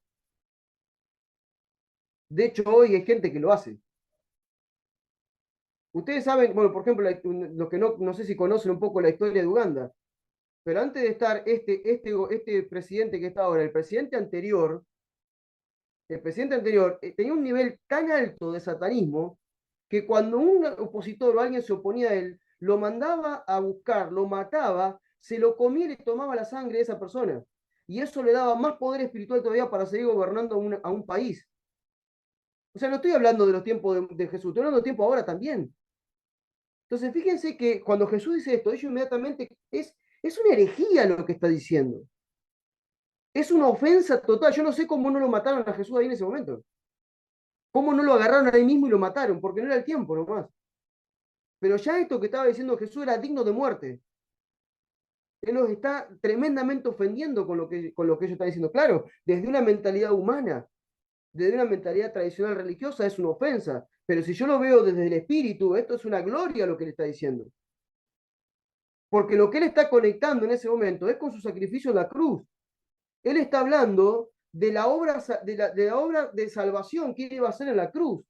De hecho, hoy hay gente que lo hace. Ustedes saben, bueno, por ejemplo, los que no sé si conocen un poco la historia de Uganda, pero antes de estar este presidente que está ahora, el presidente anterior tenía un nivel tan alto de satanismo que cuando un opositor o alguien se oponía a él, lo mandaba a buscar, lo mataba, se lo comía y le tomaba la sangre de esa persona. Y eso le daba más poder espiritual todavía para seguir gobernando a un país. O sea, no estoy hablando de los tiempos de Jesús, estoy hablando de tiempo ahora también. Entonces, fíjense que cuando Jesús dice esto, ellos inmediatamente es una herejía lo que está diciendo. Es una ofensa total. Yo no sé cómo no lo mataron a Jesús ahí en ese momento. ¿Cómo no lo agarraron ahí mismo y lo mataron? Porque no era el tiempo nomás. Pero ya esto que estaba diciendo Jesús era digno de muerte. Él los está tremendamente ofendiendo con lo que ellos están diciendo. Claro, desde una mentalidad humana, desde una mentalidad tradicional religiosa es una ofensa. Pero si yo lo veo desde el espíritu, esto es una gloria lo que le está diciendo. Porque lo que él está conectando en ese momento es con su sacrificio en la cruz. Él está hablando de la obra la obra de salvación que él iba a hacer en la cruz.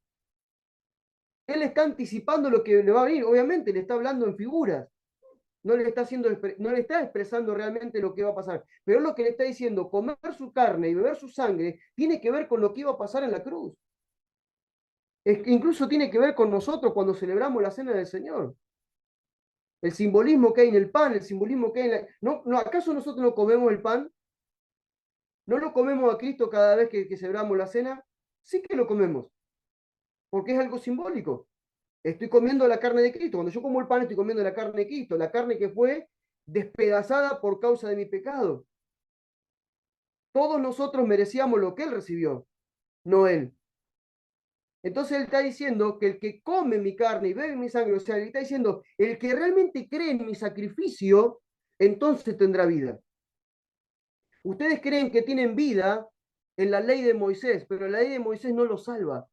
Él está anticipando lo que le va a venir. Obviamente le está hablando en figuras. No le está expresando realmente lo que va a pasar. Pero lo que le está diciendo, comer su carne y beber su sangre, tiene que ver con lo que iba a pasar en la cruz. Incluso tiene que ver con nosotros cuando celebramos la cena del Señor. El simbolismo que hay en el pan, el simbolismo que hay en la... No, ¿acaso nosotros no comemos el pan? ¿No lo comemos a Cristo cada vez que celebramos la cena? Sí que lo comemos, porque es algo simbólico. Estoy comiendo la carne de Cristo. Cuando yo como el pan, estoy comiendo la carne de Cristo, la carne que fue despedazada por causa de mi pecado. Todos nosotros merecíamos lo que Él recibió, no Él. Entonces Él está diciendo que el que come mi carne y bebe mi sangre, o sea, Él está diciendo, el que realmente cree en mi sacrificio, entonces tendrá vida. Ustedes creen que tienen vida en la ley de Moisés, pero la ley de Moisés no los salva.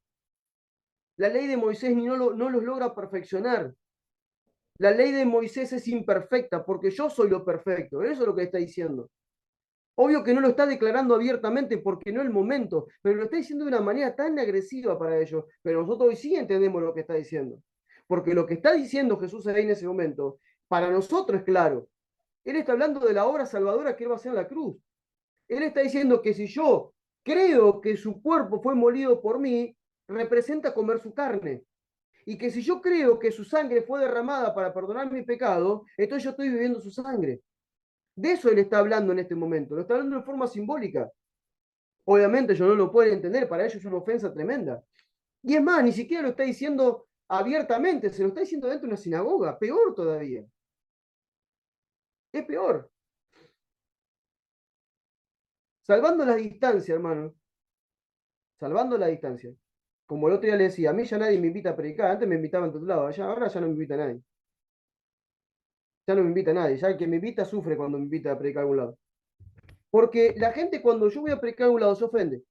La ley de Moisés no los logra perfeccionar. La ley de Moisés es imperfecta porque yo soy lo perfecto. Eso es lo que está diciendo. Obvio que no lo está declarando abiertamente porque no es el momento, pero lo está diciendo de una manera tan agresiva para ellos. Pero nosotros hoy sí entendemos lo que está diciendo. Porque lo que está diciendo Jesús ahí en ese momento, para nosotros es claro. Él está hablando de la obra salvadora que Él va a hacer en la cruz. Él está diciendo que si yo creo que su cuerpo fue molido por mí, representa comer su carne. Y que si yo creo que su sangre fue derramada para perdonar mi pecado, entonces yo estoy viviendo su sangre. De eso él está hablando en este momento. Lo está hablando de forma simbólica. Obviamente yo no lo puedo entender, para ellos es una ofensa tremenda. Y es más, ni siquiera lo está diciendo abiertamente, se lo está diciendo dentro de una sinagoga, peor todavía. Es peor. Salvando la distancia, hermano, salvando la distancia. Como el otro día le decía, a mí ya nadie me invita a predicar, antes me invitaban de otro lado, ahora ya no me invita a nadie. Ya no me invita a nadie, ya el que me invita sufre cuando me invita a predicar a algún lado. Porque la gente cuando yo voy a predicar a un lado se ofende.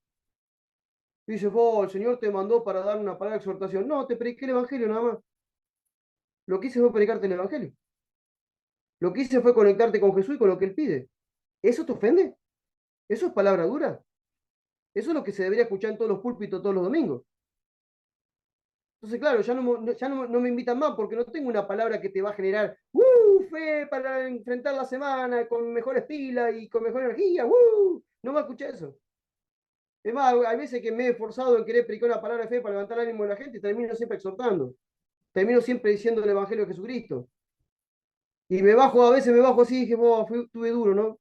Dice, oh, el Señor te mandó para dar una palabra de exhortación. No, te prediqué el Evangelio nada más. Lo que hice fue predicarte el Evangelio. Lo que hice fue conectarte con Jesús y con lo que Él pide. ¿Eso te ofende? ¿Eso es palabra dura? Eso es lo que se debería escuchar en todos los púlpitos todos los domingos. Entonces, claro, ya no me invitan más porque no tengo una palabra que te va a generar fe para enfrentar la semana con mejores pilas y con mejor energía. No me va a escuchar eso. Es más, hay veces que me he esforzado en querer predicar una palabra de fe para levantar el ánimo de la gente y termino siempre exhortando. Termino siempre diciendo el Evangelio de Jesucristo. Y a veces me bajo así y dije, tuve duro, ¿no?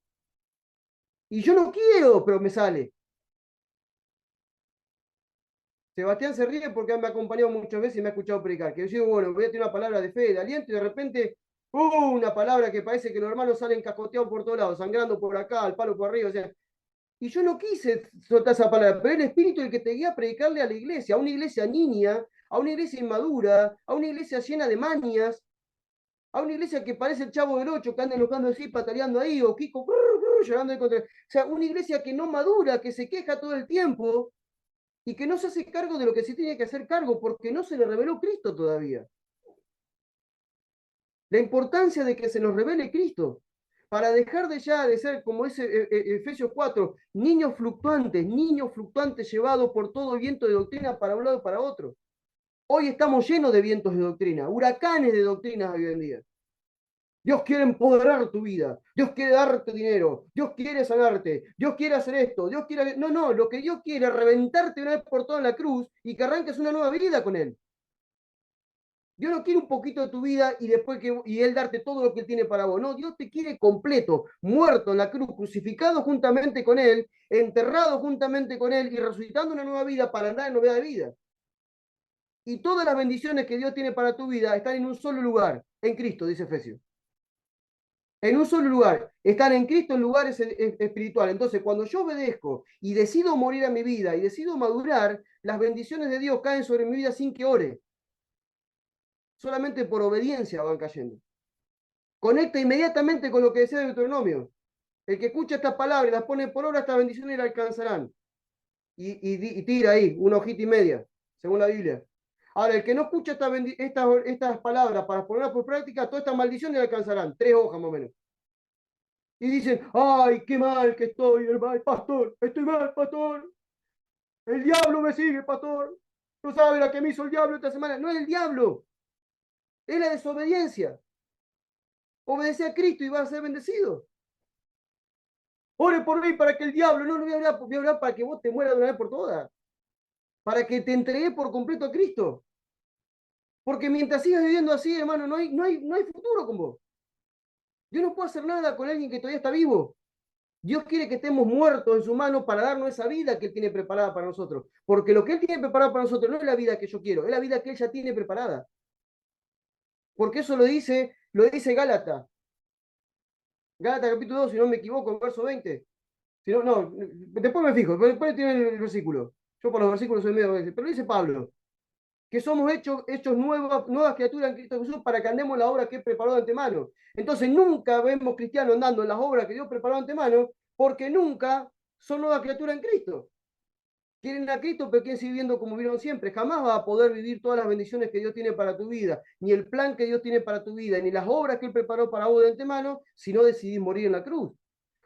Y yo no quiero, pero me sale. Sebastián se ríe porque me ha acompañado muchas veces y me ha escuchado predicar. Que yo digo, bueno, voy a tener una palabra de fe, de aliento, y de repente, una palabra que parece que los hermanos salen cascoteados por todos lados, sangrando por acá, al palo por arriba. O sea, y yo no quise soltar esa palabra, pero el Espíritu es el que te guía a predicarle a la iglesia, a una iglesia niña, a una iglesia inmadura, a una iglesia llena de manias, a una iglesia que parece el Chavo del Ocho, que anda enojando así, pataleando ahí, o Kiko, llorando contra. O sea, una iglesia que no madura, que se queja todo el tiempo y que no se hace cargo de lo que se tiene que hacer cargo porque no se le reveló Cristo todavía. La importancia de que se nos revele Cristo para dejar de ya de ser, como dice Efesios 4, niños fluctuantes llevados por todo viento de doctrina para un lado y para otro. Hoy estamos llenos de vientos de doctrina, huracanes de doctrinas hoy en día. Dios quiere empoderar tu vida, Dios quiere darte dinero, Dios quiere sanarte, Dios quiere hacer esto, Dios quiere. No, lo que Dios quiere es reventarte una vez por todas en la cruz y que arranques una nueva vida con Él. Dios no quiere un poquito de tu vida y después Él darte todo lo que Él tiene para vos. No, Dios te quiere completo, muerto en la cruz, crucificado juntamente con Él, enterrado juntamente con Él y resucitando una nueva vida para andar en novedad de vida. Y todas las bendiciones que Dios tiene para tu vida están en un solo lugar, en Cristo, dice Efesios. En un solo lugar. Están en Cristo en lugares espirituales. Entonces, cuando yo obedezco y decido morir a mi vida y decido madurar, las bendiciones de Dios caen sobre mi vida sin que ore. Solamente por obediencia van cayendo. Conecta inmediatamente con lo que decía Deuteronomio. El que escucha estas palabras y las pone por obra, estas bendiciones le alcanzarán. Y tira ahí, una hojita y media, según la Biblia. Ahora, el que no escucha estas palabras para ponerlas por práctica, todas estas maldiciones le alcanzarán. 3 hojas más o menos. Y dicen, ay, qué mal que estoy, hermano, pastor, estoy mal, pastor. El diablo me sigue, pastor. ¿No sabe la que me hizo el diablo esta semana? No es el diablo, es la desobediencia. Obedece a Cristo y vas a ser bendecido. Ore por mí para que el diablo, no voy a orar para que vos te mueras de una vez por todas. Para que te entregues por completo a Cristo. Porque mientras sigas viviendo así, hermano, no hay futuro con vos. Yo no puedo hacer nada con alguien que todavía está vivo. Dios quiere que estemos muertos en su mano para darnos esa vida que Él tiene preparada para nosotros. Porque lo que Él tiene preparado para nosotros no es la vida que yo quiero, es la vida que Él ya tiene preparada. Porque eso lo dice Gálatas. Gálatas capítulo 2, si no me equivoco, en verso 20. Si no, no, después me fijo, después tiene el versículo. Yo por los versículos soy medio, pero dice Pablo, que somos hechos nuevas criaturas en Cristo Jesús para que andemos en la obra que Él preparó de antemano. Entonces nunca vemos cristianos andando en las obras que Dios preparó de antemano, porque nunca son nuevas criaturas en Cristo. Quieren a Cristo, pero quieren seguir viviendo como vivieron siempre. Jamás vas a poder vivir todas las bendiciones que Dios tiene para tu vida, ni el plan que Dios tiene para tu vida, ni las obras que Él preparó para vos de antemano, si no decidís morir en la cruz.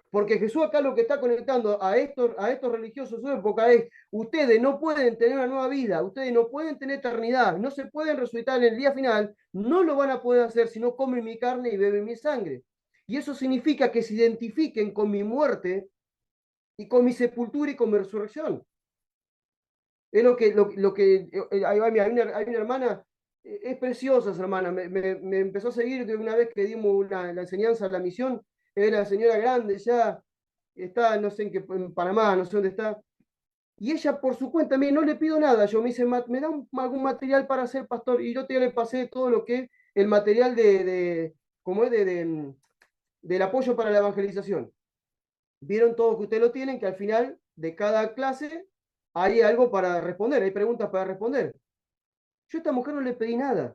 Porque Jesús acá lo que está conectando a estos religiosos de su época es, ustedes no pueden tener una nueva vida, ustedes no pueden tener eternidad, no se pueden resucitar en el día final, no lo van a poder hacer si no comen mi carne y beben mi sangre. Y eso significa que se identifiquen con mi muerte y con mi sepultura y con mi resurrección. Es hay una hermana, es preciosa esa hermana, me empezó a seguir de una vez que dimos la enseñanza, la misión, era señora grande ya, está, no sé en qué, en Panamá, no sé dónde está, y ella por su cuenta, a mí no le pido nada, yo me dice, me da algún material para ser pastor, y yo te le pasé todo lo que es el material como es del apoyo para la evangelización. Vieron todos que ustedes lo tienen, que al final de cada clase hay algo para responder, hay preguntas para responder. Yo a esta mujer no le pedí nada.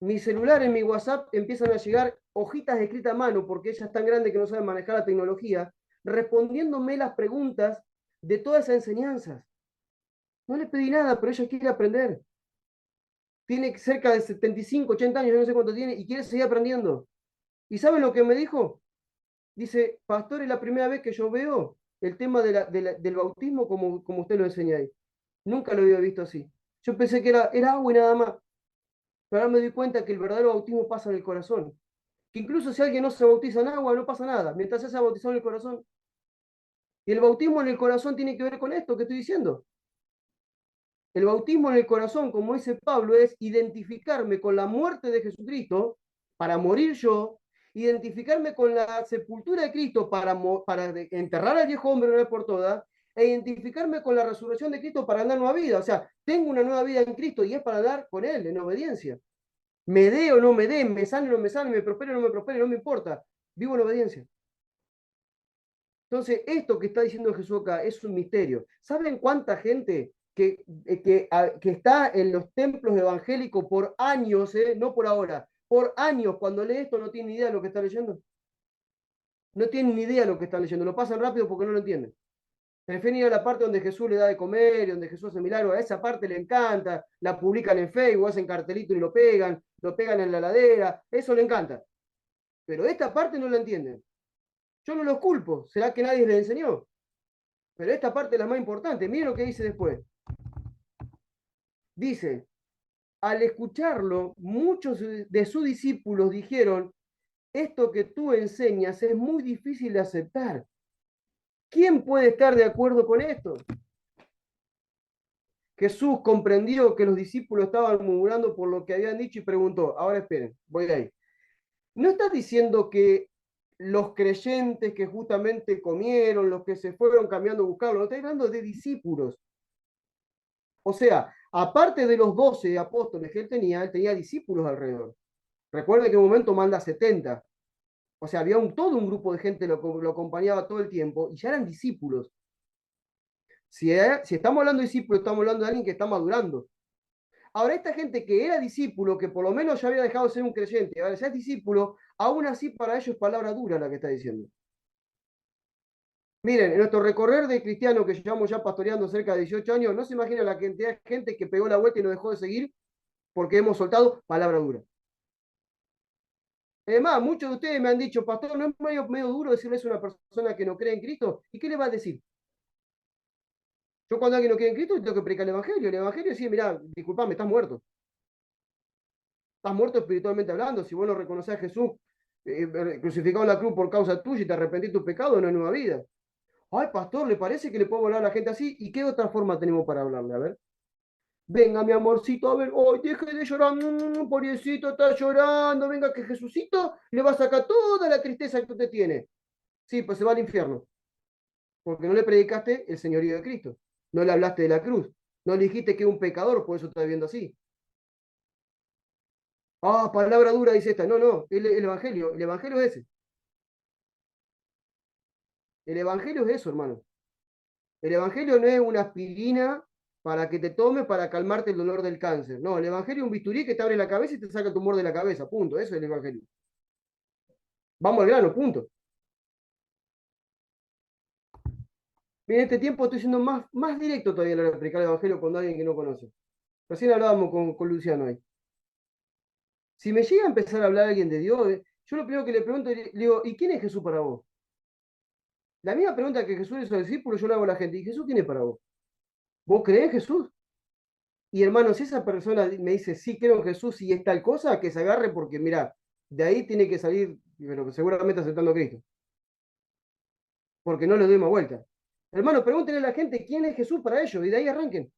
Mi celular, en mi WhatsApp, empiezan a llegar hojitas escritas a mano, porque ella es tan grande que no sabe manejar la tecnología, respondiéndome las preguntas de todas esas enseñanzas. No le pedí nada, pero ella quiere aprender. Tiene cerca de 75, 80 años, yo no sé cuánto tiene, y quiere seguir aprendiendo. ¿Y saben lo que me dijo? Dice, pastor, es la primera vez que yo veo el tema del bautismo como usted lo enseña ahí. Nunca lo había visto así. Yo pensé que era agua y nada más. Pero ahora me di cuenta que el verdadero bautismo pasa en el corazón. Que incluso si alguien no se bautiza en agua, no pasa nada. Mientras se ha bautizado en el corazón. Y el bautismo en el corazón tiene que ver con esto que estoy diciendo. El bautismo en el corazón, como dice Pablo, es identificarme con la muerte de Jesucristo para morir yo, identificarme con la sepultura de Cristo para enterrar al viejo hombre una vez por todas, e identificarme con la resurrección de Cristo para dar nueva vida. O sea, tengo una nueva vida en Cristo y es para dar con Él, en obediencia. Me dé o no me dé, me sane o no me sane, me prospere o no me prospere, no me importa. Vivo en obediencia. Entonces, esto que está diciendo Jesús acá es un misterio. ¿Saben cuánta gente que está en los templos evangélicos por años, no por ahora, por años, cuando lee esto no tiene ni idea de lo que está leyendo? No tienen ni idea de lo que están leyendo, lo pasan rápido porque no lo entienden. Prefieren ir a la parte donde Jesús le da de comer, donde Jesús hace milagros, a esa parte le encanta, la publican en Facebook, hacen cartelito y lo pegan en la ladera, eso le encanta. Pero esta parte no la entienden. Yo no los culpo, será que nadie les enseñó. Pero esta parte es la más importante. Miren lo que dice después. Dice, al escucharlo, muchos de sus discípulos dijeron, esto que tú enseñas es muy difícil de aceptar. ¿Quién puede estar de acuerdo con esto? Jesús comprendió que los discípulos estaban murmurando por lo que habían dicho y preguntó, ahora esperen, voy de ahí. ¿No estás diciendo que los creyentes que justamente comieron, los que se fueron cambiando a buscarlo, no estás hablando de discípulos? O sea, aparte de los 12 apóstoles que él tenía discípulos alrededor. Recuerden que en un momento manda 70. O sea, había todo un grupo de gente lo acompañaba todo el tiempo y ya eran discípulos. Si estamos hablando de discípulos, estamos hablando de alguien que está madurando. Ahora, esta gente que era discípulo, que por lo menos ya había dejado de ser un creyente, ahora ya es discípulo, aún así para ellos es palabra dura la que está diciendo. Miren, en nuestro recorrer de cristianos que llevamos ya pastoreando cerca de 18 años, no se imagina la cantidad de gente que pegó la vuelta y nos dejó de seguir porque hemos soltado palabra dura. Además, muchos de ustedes me han dicho, pastor, ¿no es medio duro decirle eso a una persona que no cree en Cristo? ¿Y qué le va a decir? Yo cuando alguien no cree en Cristo tengo que predicar el Evangelio. El Evangelio es decir, mira, disculpame, estás muerto. Estás muerto espiritualmente hablando. Si vos no reconoces a Jesús crucificado en la cruz por causa tuya y te arrepentís de tu pecado, no hay nueva vida. Ay, pastor, ¿le parece que le podemos hablar a la gente así? ¿Y qué otra forma tenemos para hablarle? A ver. Venga, mi amorcito, a ver, hoy deje de llorar, pobrecito, está llorando, venga, que Jesucito le va a sacar toda la tristeza que usted tiene. Sí, pues se va al infierno, porque no le predicaste el señorío de Cristo, no le hablaste de la cruz, no le dijiste que es un pecador, por eso está viviendo así. Ah, palabra dura dice esta, no, no, el evangelio es ese. El evangelio es eso, hermano. El evangelio no es una aspirina para que te tomes para calmarte el dolor del cáncer. No, el evangelio es un bisturí que te abre la cabeza y te saca el tumor de la cabeza. Punto. Eso es el evangelio. Vamos al grano, punto. En este tiempo estoy siendo más directo todavía a la hora de explicar el evangelio con alguien que no conoce. Recién hablábamos con Luciano ahí. Si me llega a empezar a hablar alguien de Dios, yo lo primero que le pregunto, le digo, ¿y quién es Jesús para vos? La misma pregunta que Jesús le hizo a los discípulos, yo le hago a la gente, ¿y Jesús quién es para vos? ¿Vos creés en Jesús? Y hermano, si esa persona me dice, sí, creo en Jesús y es tal cosa, que se agarre porque, mira, de ahí tiene que salir, pero seguramente aceptando a Cristo. porque no le doy más vuelta. Hermano, pregúntenle a la gente quién es Jesús para ellos y de ahí arranquen.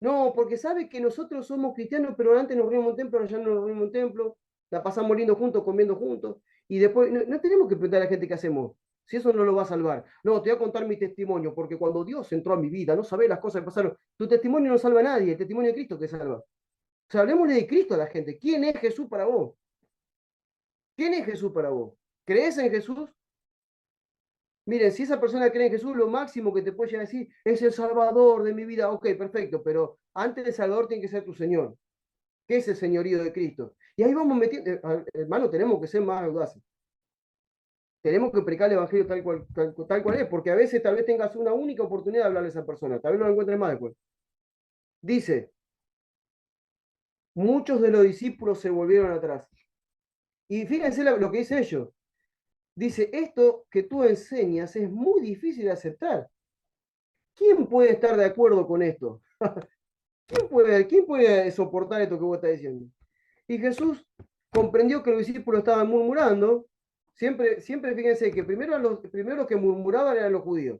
No, porque sabe que nosotros somos cristianos, pero antes nos reunimos en un templo, ahora ya no nos reunimos en un templo, la pasamos lindo juntos, comiendo juntos, y después no tenemos que preguntar a la gente qué hacemos, si eso no lo va a salvar. No, te voy a contar mi testimonio, porque cuando Dios entró a mi vida, no sabés las cosas que pasaron. Tu testimonio no salva a nadie, el testimonio de Cristo que salva. O sea, hablemosle de Cristo a la gente. ¿Quién es Jesús para vos? ¿Quién es Jesús para vos? ¿Crees en Jesús? Miren, si esa persona cree en Jesús, lo máximo que te puede llegar a decir es el Salvador de mi vida. Ok, perfecto, pero antes de Salvador tiene que ser tu Señor. ¿Qué es el señorío de Cristo? Y ahí vamos metiendo, hermano, tenemos que ser más audaces. Tenemos que predicar el Evangelio tal cual es, porque a veces tal vez tengas una única oportunidad de hablarle a esa persona, tal vez no lo encuentres más después. Dice, muchos de los discípulos se volvieron atrás. Y fíjense lo que dice ellos. Dice, esto que tú enseñas es muy difícil de aceptar. ¿Quién puede estar de acuerdo con esto? ¿Quién puede soportar esto que vos estás diciendo? Y Jesús comprendió que los discípulos estaban murmurando. Siempre fíjense que primero los que murmuraban eran los judíos.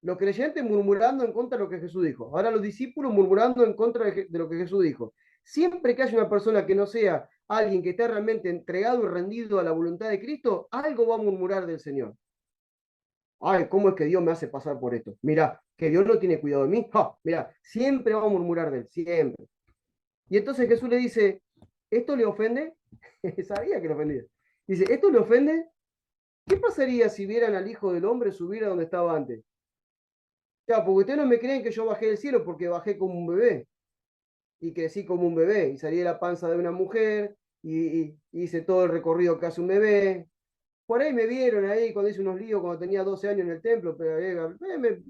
Los creyentes murmurando en contra de lo que Jesús dijo. Ahora los discípulos murmurando en contra de lo que Jesús dijo. Siempre que haya una persona que no sea alguien que esté realmente entregado y rendido a la voluntad de Cristo, algo va a murmurar del Señor. Ay, ¿cómo es que Dios me hace pasar por esto? Mira, que Dios no tiene cuidado de mí. Mira, siempre va a murmurar de él, siempre. Y entonces Jesús le dice, ¿esto le ofende? Sabía que le ofendía. Dice, ¿esto le ofende? ¿Qué pasaría si vieran al Hijo del Hombre subir a donde estaba antes? Ya, porque ustedes no me creen que yo bajé del cielo porque bajé como un bebé y crecí como un bebé y salí de la panza de una mujer y hice todo el recorrido que hace un bebé. Por ahí me vieron ahí cuando hice unos líos cuando tenía 12 años en el templo, pero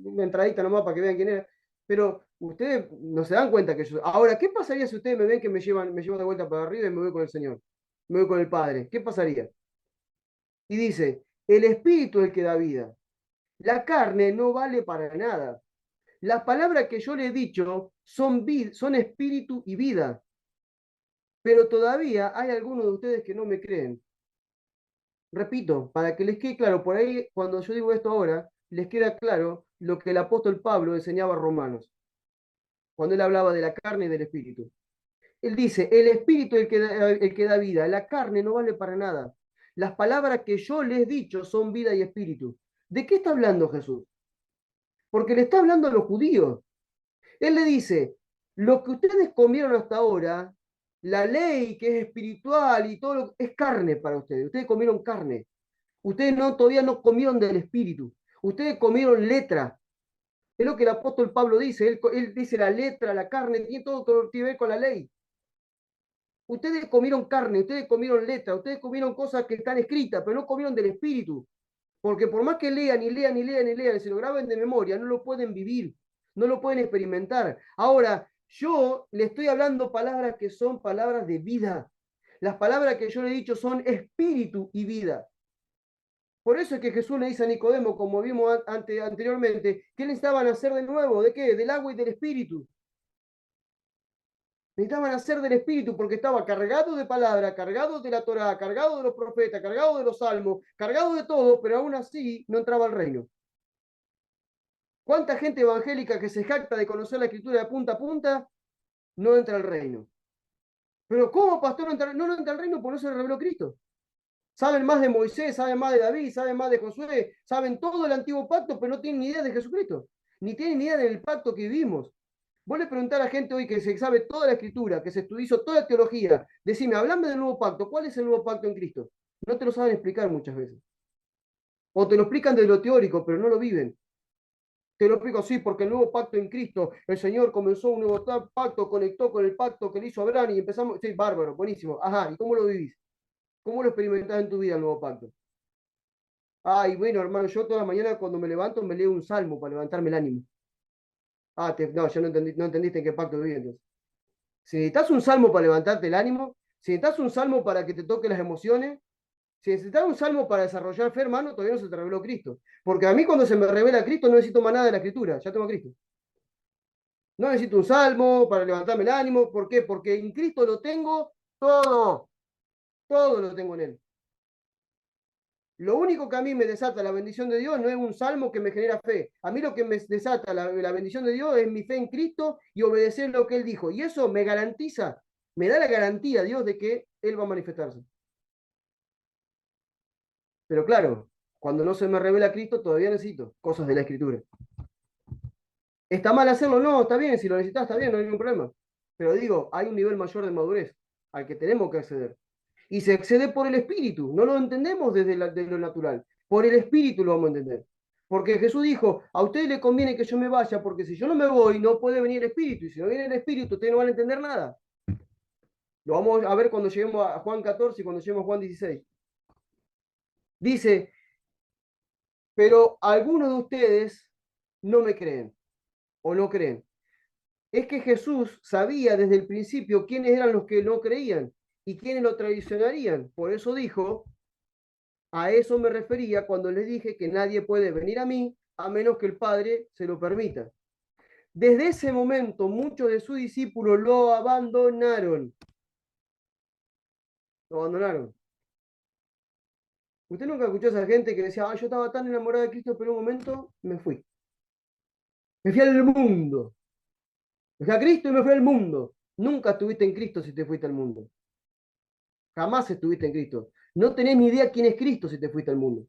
una entradita nomás para que vean quién era. Pero ustedes no se dan cuenta que yo... Ahora, ¿qué pasaría si ustedes me ven que me llevan de vuelta para arriba y me voy con el Señor? Me voy con el Padre. ¿Qué pasaría? Y dice, el Espíritu es el que da vida. La carne no vale para nada. Las palabras que yo le he dicho son espíritu y vida. Pero todavía hay algunos de ustedes que no me creen. Repito, para que les quede claro, por ahí cuando yo digo esto ahora, les queda claro lo que el apóstol Pablo enseñaba a Romanos, cuando él hablaba de la carne y del espíritu. Él dice, el espíritu es el que da vida, la carne no vale para nada. Las palabras que yo les he dicho son vida y espíritu. ¿De qué está hablando Jesús? Porque le está hablando a los judíos. Él le dice, lo que ustedes comieron hasta ahora, la ley que es espiritual y todo es carne para ustedes. Ustedes comieron carne. Ustedes todavía no comieron del espíritu. Ustedes comieron letra. Es lo que el apóstol Pablo dice. Él dice la letra, la carne, tiene todo que ver con la ley. Ustedes comieron carne, ustedes comieron letra, ustedes comieron cosas que están escritas, pero no comieron del espíritu. Porque por más que lean y lean y lean y lean y se lo graben de memoria, no lo pueden vivir, no lo pueden experimentar. Ahora, yo le estoy hablando palabras que son palabras de vida. Las palabras que yo le he dicho son espíritu y vida. Por eso es que Jesús le dice a Nicodemo, como vimos anteriormente, que necesitaban hacer de nuevo. ¿De qué? Del agua y del espíritu. Necesitaban hacer del espíritu porque estaba cargado de palabra, cargado de la Torá, cargado de los profetas, cargado de los salmos, cargado de todo, pero aún así no entraba al reino. ¿Cuánta gente evangélica que se jacta de conocer la escritura de punta a punta no entra al reino? Pero ¿cómo, pastor, no entra al reino? Porque no se reveló Cristo. Saben más de Moisés, saben más de David, saben más de Josué, saben todo el antiguo pacto, pero no tienen ni idea de Jesucristo, ni tienen ni idea del pacto que vivimos. Vos le preguntás a la gente hoy que se sabe toda la escritura, que se estudió toda la teología, decime, hablame del nuevo pacto, ¿cuál es el nuevo pacto en Cristo? No te lo saben explicar muchas veces. O te lo explican de lo teórico, pero no lo viven. Te lo explico así, porque el nuevo pacto en Cristo, el Señor comenzó un nuevo pacto, conectó con el pacto que le hizo Abraham y empezamos, sí, bárbaro, buenísimo. Ajá, ¿y cómo lo vivís? ¿Cómo lo experimentás en tu vida el nuevo pacto? Ay, bueno, hermano, yo toda la mañana cuando me levanto me leo un salmo para levantarme el ánimo. No, yo no entendiste en qué pacto viví entonces. Si necesitas un salmo para levantarte el ánimo, si necesitas un salmo para que te toque las emociones, si necesitas un salmo para desarrollar fe, hermano, todavía no se te reveló Cristo. Porque a mí cuando se me revela Cristo no necesito más nada de la escritura, ya tengo a Cristo. No necesito un salmo para levantarme el ánimo. ¿Por qué? Porque en Cristo lo tengo todo. Todo lo tengo en Él. Lo único que a mí me desata la bendición de Dios no es un salmo que me genera fe. A mí lo que me desata la bendición de Dios es mi fe en Cristo y obedecer lo que Él dijo. Y eso me garantiza, me da la garantía Dios de que Él va a manifestarse. Pero claro, cuando no se me revela Cristo, todavía necesito cosas de la Escritura. ¿Está mal hacerlo? No, está bien. Si lo necesitas, está bien, no hay ningún problema. Pero digo, hay un nivel mayor de madurez al que tenemos que acceder. Y se accede por el Espíritu. No lo entendemos desde de lo natural. Por el Espíritu lo vamos a entender. Porque Jesús dijo, a ustedes les conviene que yo me vaya, porque si yo no me voy, no puede venir el Espíritu. Y si no viene el Espíritu, ustedes no van a entender nada. Lo vamos a ver cuando lleguemos a Juan 14 y cuando lleguemos a Juan 16. Dice, pero algunos de ustedes no me creen o no creen. Es que Jesús sabía desde el principio quiénes eran los que no creían y quiénes lo traicionarían. Por eso dijo, a eso me refería cuando les dije que nadie puede venir a mí a menos que el Padre se lo permita. Desde ese momento muchos de sus discípulos lo abandonaron. Lo abandonaron. Usted nunca escuchó a esa gente que decía, yo estaba tan enamorada de Cristo, pero en un momento me fui. Me fui al mundo. Dejé a Cristo y me fui al mundo. Nunca estuviste en Cristo si te fuiste al mundo. Jamás estuviste en Cristo. No tenés ni idea quién es Cristo si te fuiste al mundo.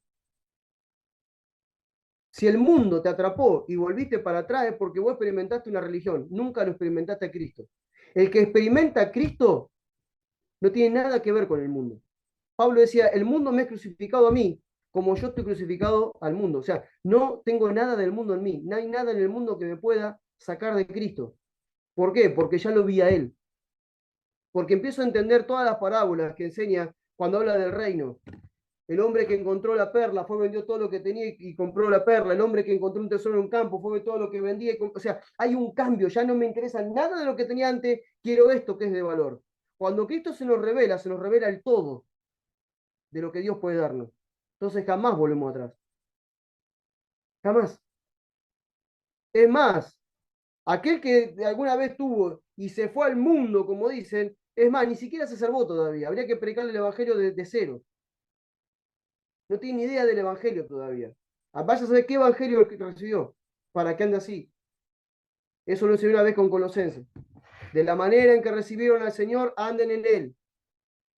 Si el mundo te atrapó y volviste para atrás es porque vos experimentaste una religión. Nunca lo experimentaste a Cristo. El que experimenta a Cristo no tiene nada que ver con el mundo. Pablo decía, el mundo me ha crucificado a mí, como yo estoy crucificado al mundo. O sea, no tengo nada del mundo en mí. No hay nada en el mundo que me pueda sacar de Cristo. ¿Por qué? Porque ya lo vi a Él. Porque empiezo a entender todas las parábolas que enseña cuando habla del reino. El hombre que encontró la perla fue, vendió todo lo que tenía y compró la perla. El hombre que encontró un tesoro en un campo fue todo lo que vendía. O sea, hay un cambio. Ya no me interesa nada de lo que tenía antes. Quiero esto que es de valor. Cuando Cristo se nos revela el todo de lo que Dios puede darnos. Entonces jamás volvemos atrás. Jamás. Es más, aquel que alguna vez tuvo y se fue al mundo, como dicen, es más, ni siquiera se salvó todavía. Habría que predicarle el evangelio de cero. No tiene ni idea del evangelio todavía. Vaya a saber qué evangelio recibió para que ande así. Eso lo enseñó una vez con Colosenses. De la manera en que recibieron al Señor, anden en Él,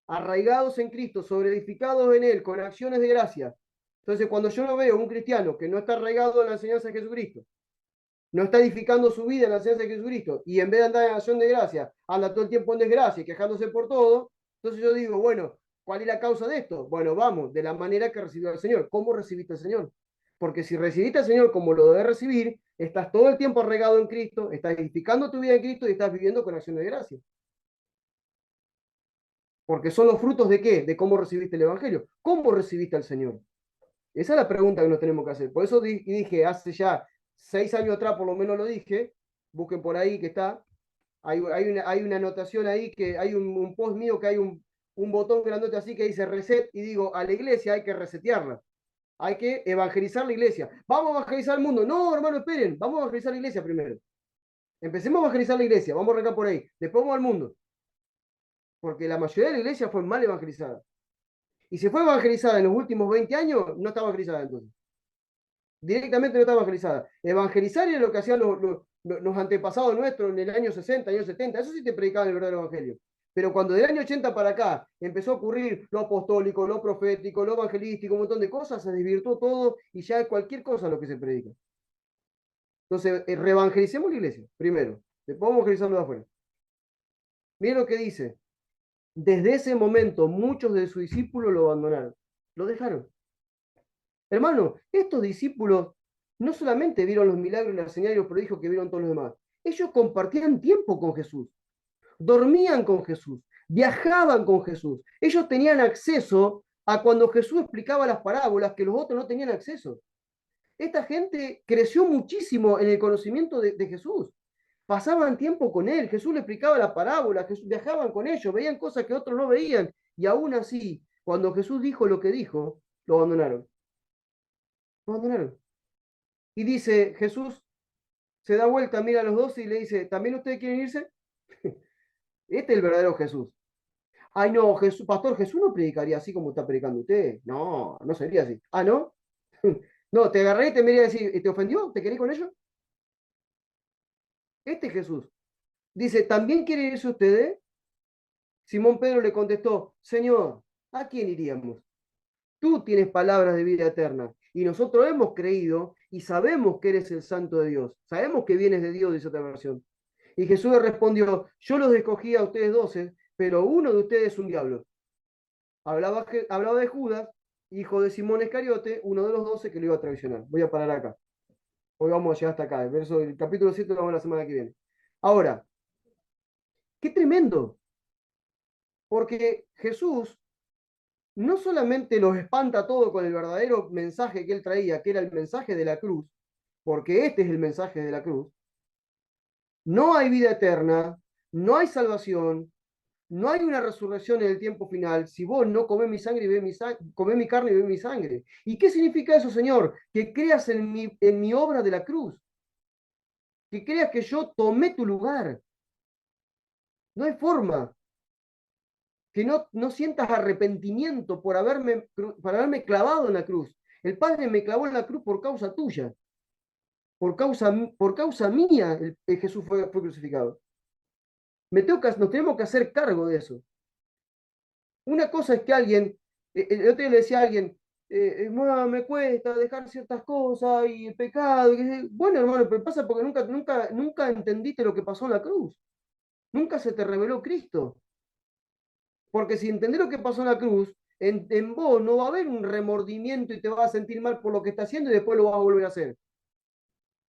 arraigados en Cristo, sobreedificados en Él, con acciones de gracia. Entonces, cuando yo lo veo un cristiano que no está arraigado en la enseñanza de Jesucristo, no está edificando su vida en la enseñanza de Jesucristo, y en vez de andar en acción de gracia, anda todo el tiempo en desgracia y quejándose por todo, entonces yo digo, bueno, ¿cuál es la causa de esto? Bueno, vamos, de la manera que recibió al Señor. ¿Cómo recibiste al Señor? Porque si recibiste al Señor como lo debes recibir, estás todo el tiempo arraigado en Cristo, estás edificando tu vida en Cristo y estás viviendo con acción de gracia. Porque son los frutos de qué? De cómo recibiste el Evangelio. ¿Cómo recibiste al Señor? Esa es la pregunta que nos tenemos que hacer. Por eso dije hace ya 6 años atrás, por lo menos lo dije, busquen por ahí que está, hay una anotación ahí, que hay un post mío que hay un botón grandote así que dice reset, y digo, a la iglesia hay que resetearla. Hay que evangelizar la iglesia. Vamos a evangelizar el mundo. No, hermano, esperen. Vamos a evangelizar la iglesia primero. Empecemos a evangelizar la iglesia. Vamos a arrancar por ahí. Después vamos al mundo. Porque la mayoría de la iglesia fue mal evangelizada. Y si fue evangelizada en los últimos 20 años, no está evangelizada entonces. Directamente no está evangelizada. Evangelizar es lo que hacían los antepasados nuestros en el año 60, año 70. Eso sí te predicaban el verdadero evangelio. Pero cuando del año 80 para acá empezó a ocurrir lo apostólico, lo profético, lo evangelístico, un montón de cosas, se desvirtuó todo y ya es cualquier cosa lo que se predica. Entonces, reevangelicemos la iglesia, primero. Después vamos evangelizando de afuera. Miren lo que dice. Desde ese momento, muchos de sus discípulos lo abandonaron. Lo dejaron. Hermano, estos discípulos no solamente vieron los milagros y las señales y los prodigios que vieron todos los demás. Ellos compartían tiempo con Jesús. Dormían con Jesús. Viajaban con Jesús. Ellos tenían acceso a cuando Jesús explicaba las parábolas que los otros no tenían acceso. Esta gente creció muchísimo en el conocimiento de Jesús. Pasaban tiempo con él, Jesús le explicaba la parábola, viajaban con ellos, veían cosas que otros no veían, y aún así, cuando Jesús dijo lo que dijo, lo abandonaron. Lo abandonaron. Y dice, Jesús se da vuelta, mira a los dos y le dice, ¿también ustedes quieren irse? Este es el verdadero Jesús. Ay, no, Jesús, pastor, Jesús no predicaría así como está predicando usted. No, no sería así. Ah, ¿no? No, te agarré y te miré a decir, ¿te ofendió? ¿Te querés con ellos? Este es Jesús. Dice, ¿también quiere irse ustedes? Simón Pedro le contestó, Señor, ¿a quién iríamos? Tú tienes palabras de vida eterna y nosotros hemos creído y sabemos que eres el Santo de Dios. Sabemos que vienes de Dios, dice otra versión. Y Jesús le respondió, yo los escogí a ustedes 12, pero uno de ustedes es un diablo. Hablaba de Judas, hijo de Simón Iscariote, uno de los 12 que lo iba a traicionar. Voy a parar acá. Hoy vamos a llegar hasta acá. El capítulo 7 lo vamos a la semana que viene. Ahora, qué tremendo. Porque Jesús no solamente los espanta todo con el verdadero mensaje que él traía, que era el mensaje de la cruz, porque este es el mensaje de la cruz. No hay vida eterna, no hay salvación, no hay una resurrección en el tiempo final si vos no comés mi sangre y comés mi carne y bebés mi sangre. ¿Y qué significa eso, Señor? Que creas en mi obra de la cruz, que creas que yo tomé tu lugar. No hay forma que no sientas arrepentimiento por haberme clavado en la cruz. El Padre me clavó en la cruz por causa tuya, por causa mía el Jesús fue crucificado. Nos tenemos que hacer cargo de eso. Una cosa es que alguien, el otro día le decía a alguien, me cuesta dejar ciertas cosas y el pecado. Bueno, hermano, pero pasa porque nunca entendiste lo que pasó en la cruz. Nunca se te reveló Cristo. Porque si entendés lo que pasó en la cruz, en vos no va a haber un remordimiento y te vas a sentir mal por lo que está haciendo y después lo vas a volver a hacer.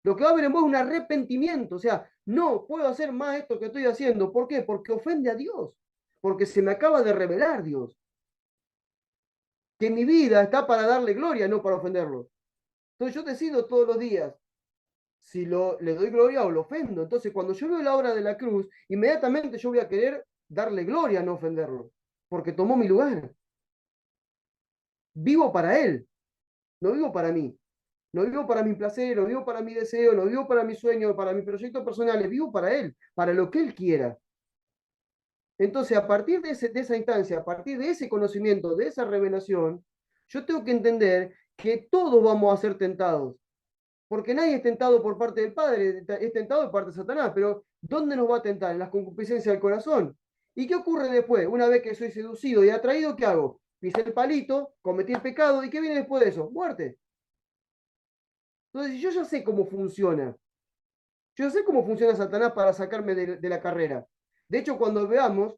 Lo que va a haber en vos es un arrepentimiento. O sea, no puedo hacer más esto que estoy haciendo. ¿Por qué? Porque ofende a Dios. Porque se me acaba de revelar Dios. Que mi vida está para darle gloria, no para ofenderlo. Entonces yo decido todos los días si le doy gloria o lo ofendo. Entonces cuando yo veo la obra de la cruz, inmediatamente yo voy a querer darle gloria, no ofenderlo. Porque tomó mi lugar. Vivo para Él, no vivo para mí. No vivo para mi placer, no vivo para mi deseo, no vivo para mi sueño, para mi proyecto personal, vivo para Él, para lo que Él quiera. Entonces, a partir de esa instancia, a partir de ese conocimiento, de esa revelación, yo tengo que entender que todos vamos a ser tentados, porque nadie es tentado por parte del Padre, es tentado por parte de Satanás, pero ¿dónde nos va a tentar? En las concupiscencias del corazón. ¿Y qué ocurre después? Una vez que soy seducido y atraído, ¿qué hago? Pisé el palito, cometí el pecado, ¿y qué viene después de eso? Muerte. Entonces, yo ya sé cómo funciona. Yo sé cómo funciona Satanás para sacarme de la carrera. De hecho, cuando veamos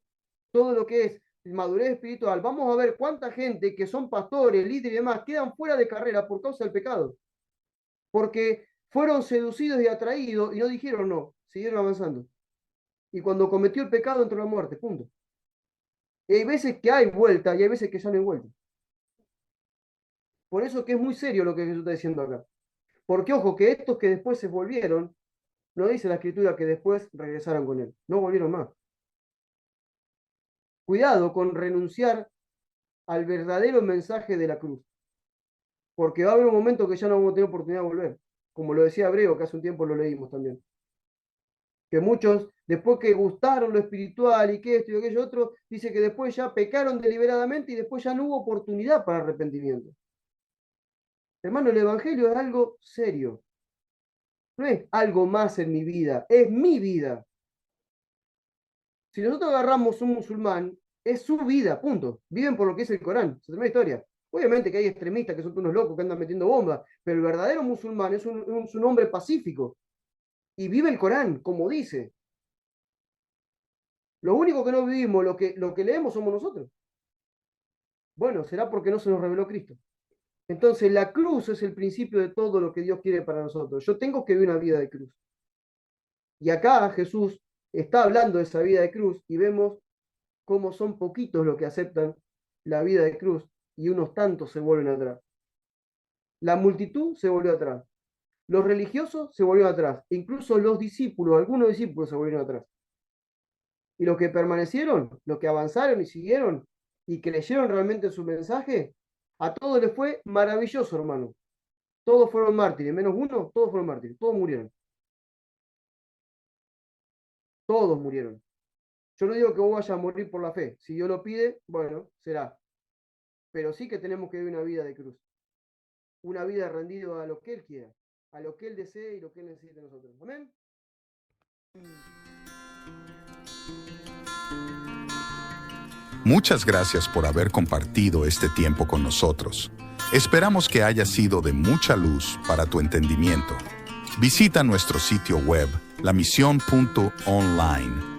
todo lo que es madurez espiritual, vamos a ver cuánta gente que son pastores, líderes y demás quedan fuera de carrera por causa del pecado. Porque fueron seducidos y atraídos y no dijeron no, siguieron avanzando. Y cuando cometió el pecado entró la muerte, punto. Y hay veces que hay vuelta y hay veces que ya no hay vuelta. Por eso que es muy serio lo que Jesús está diciendo acá. Porque ojo, que estos que después se volvieron, no dice la escritura que después regresaron con él, no volvieron más. Cuidado con renunciar al verdadero mensaje de la cruz, porque va a haber un momento que ya no vamos a tener oportunidad de volver, como lo decía Hebreo, que hace un tiempo lo leímos también. Que muchos, después que gustaron lo espiritual y que esto y aquello otro, dice que después ya pecaron deliberadamente y después ya no hubo oportunidad para arrepentimiento. Hermano, el Evangelio es algo serio. No es algo más en mi vida, es mi vida. Si nosotros agarramos un musulmán, es su vida, punto. Viven por lo que es el Corán, se termina la historia. Obviamente que hay extremistas que son unos locos que andan metiendo bombas, pero el verdadero musulmán es un hombre pacífico y vive el Corán, como dice. Lo único que no vivimos, lo que leemos somos nosotros. Bueno, será porque no se nos reveló Cristo. Entonces, la cruz es el principio de todo lo que Dios quiere para nosotros. Yo tengo que vivir una vida de cruz. Y acá Jesús está hablando de esa vida de cruz y vemos cómo son poquitos los que aceptan la vida de cruz y unos tantos se vuelven atrás. La multitud se volvió atrás. Los religiosos se volvieron atrás. Incluso los discípulos, algunos discípulos se volvieron atrás. Y los que permanecieron, los que avanzaron y siguieron y creyeron realmente en su mensaje, a todos les fue maravilloso, hermano. Todos fueron mártires, menos uno, todos fueron mártires, todos murieron. Todos murieron. Yo no digo que vos vayas a morir por la fe. Si Dios lo pide, bueno, será. Pero sí que tenemos que vivir una vida de cruz. Una vida rendida a lo que Él quiera, a lo que Él desee y lo que Él necesite de nosotros. Amén. Muchas gracias por haber compartido este tiempo con nosotros. Esperamos que haya sido de mucha luz para tu entendimiento. Visita nuestro sitio web, lamision.online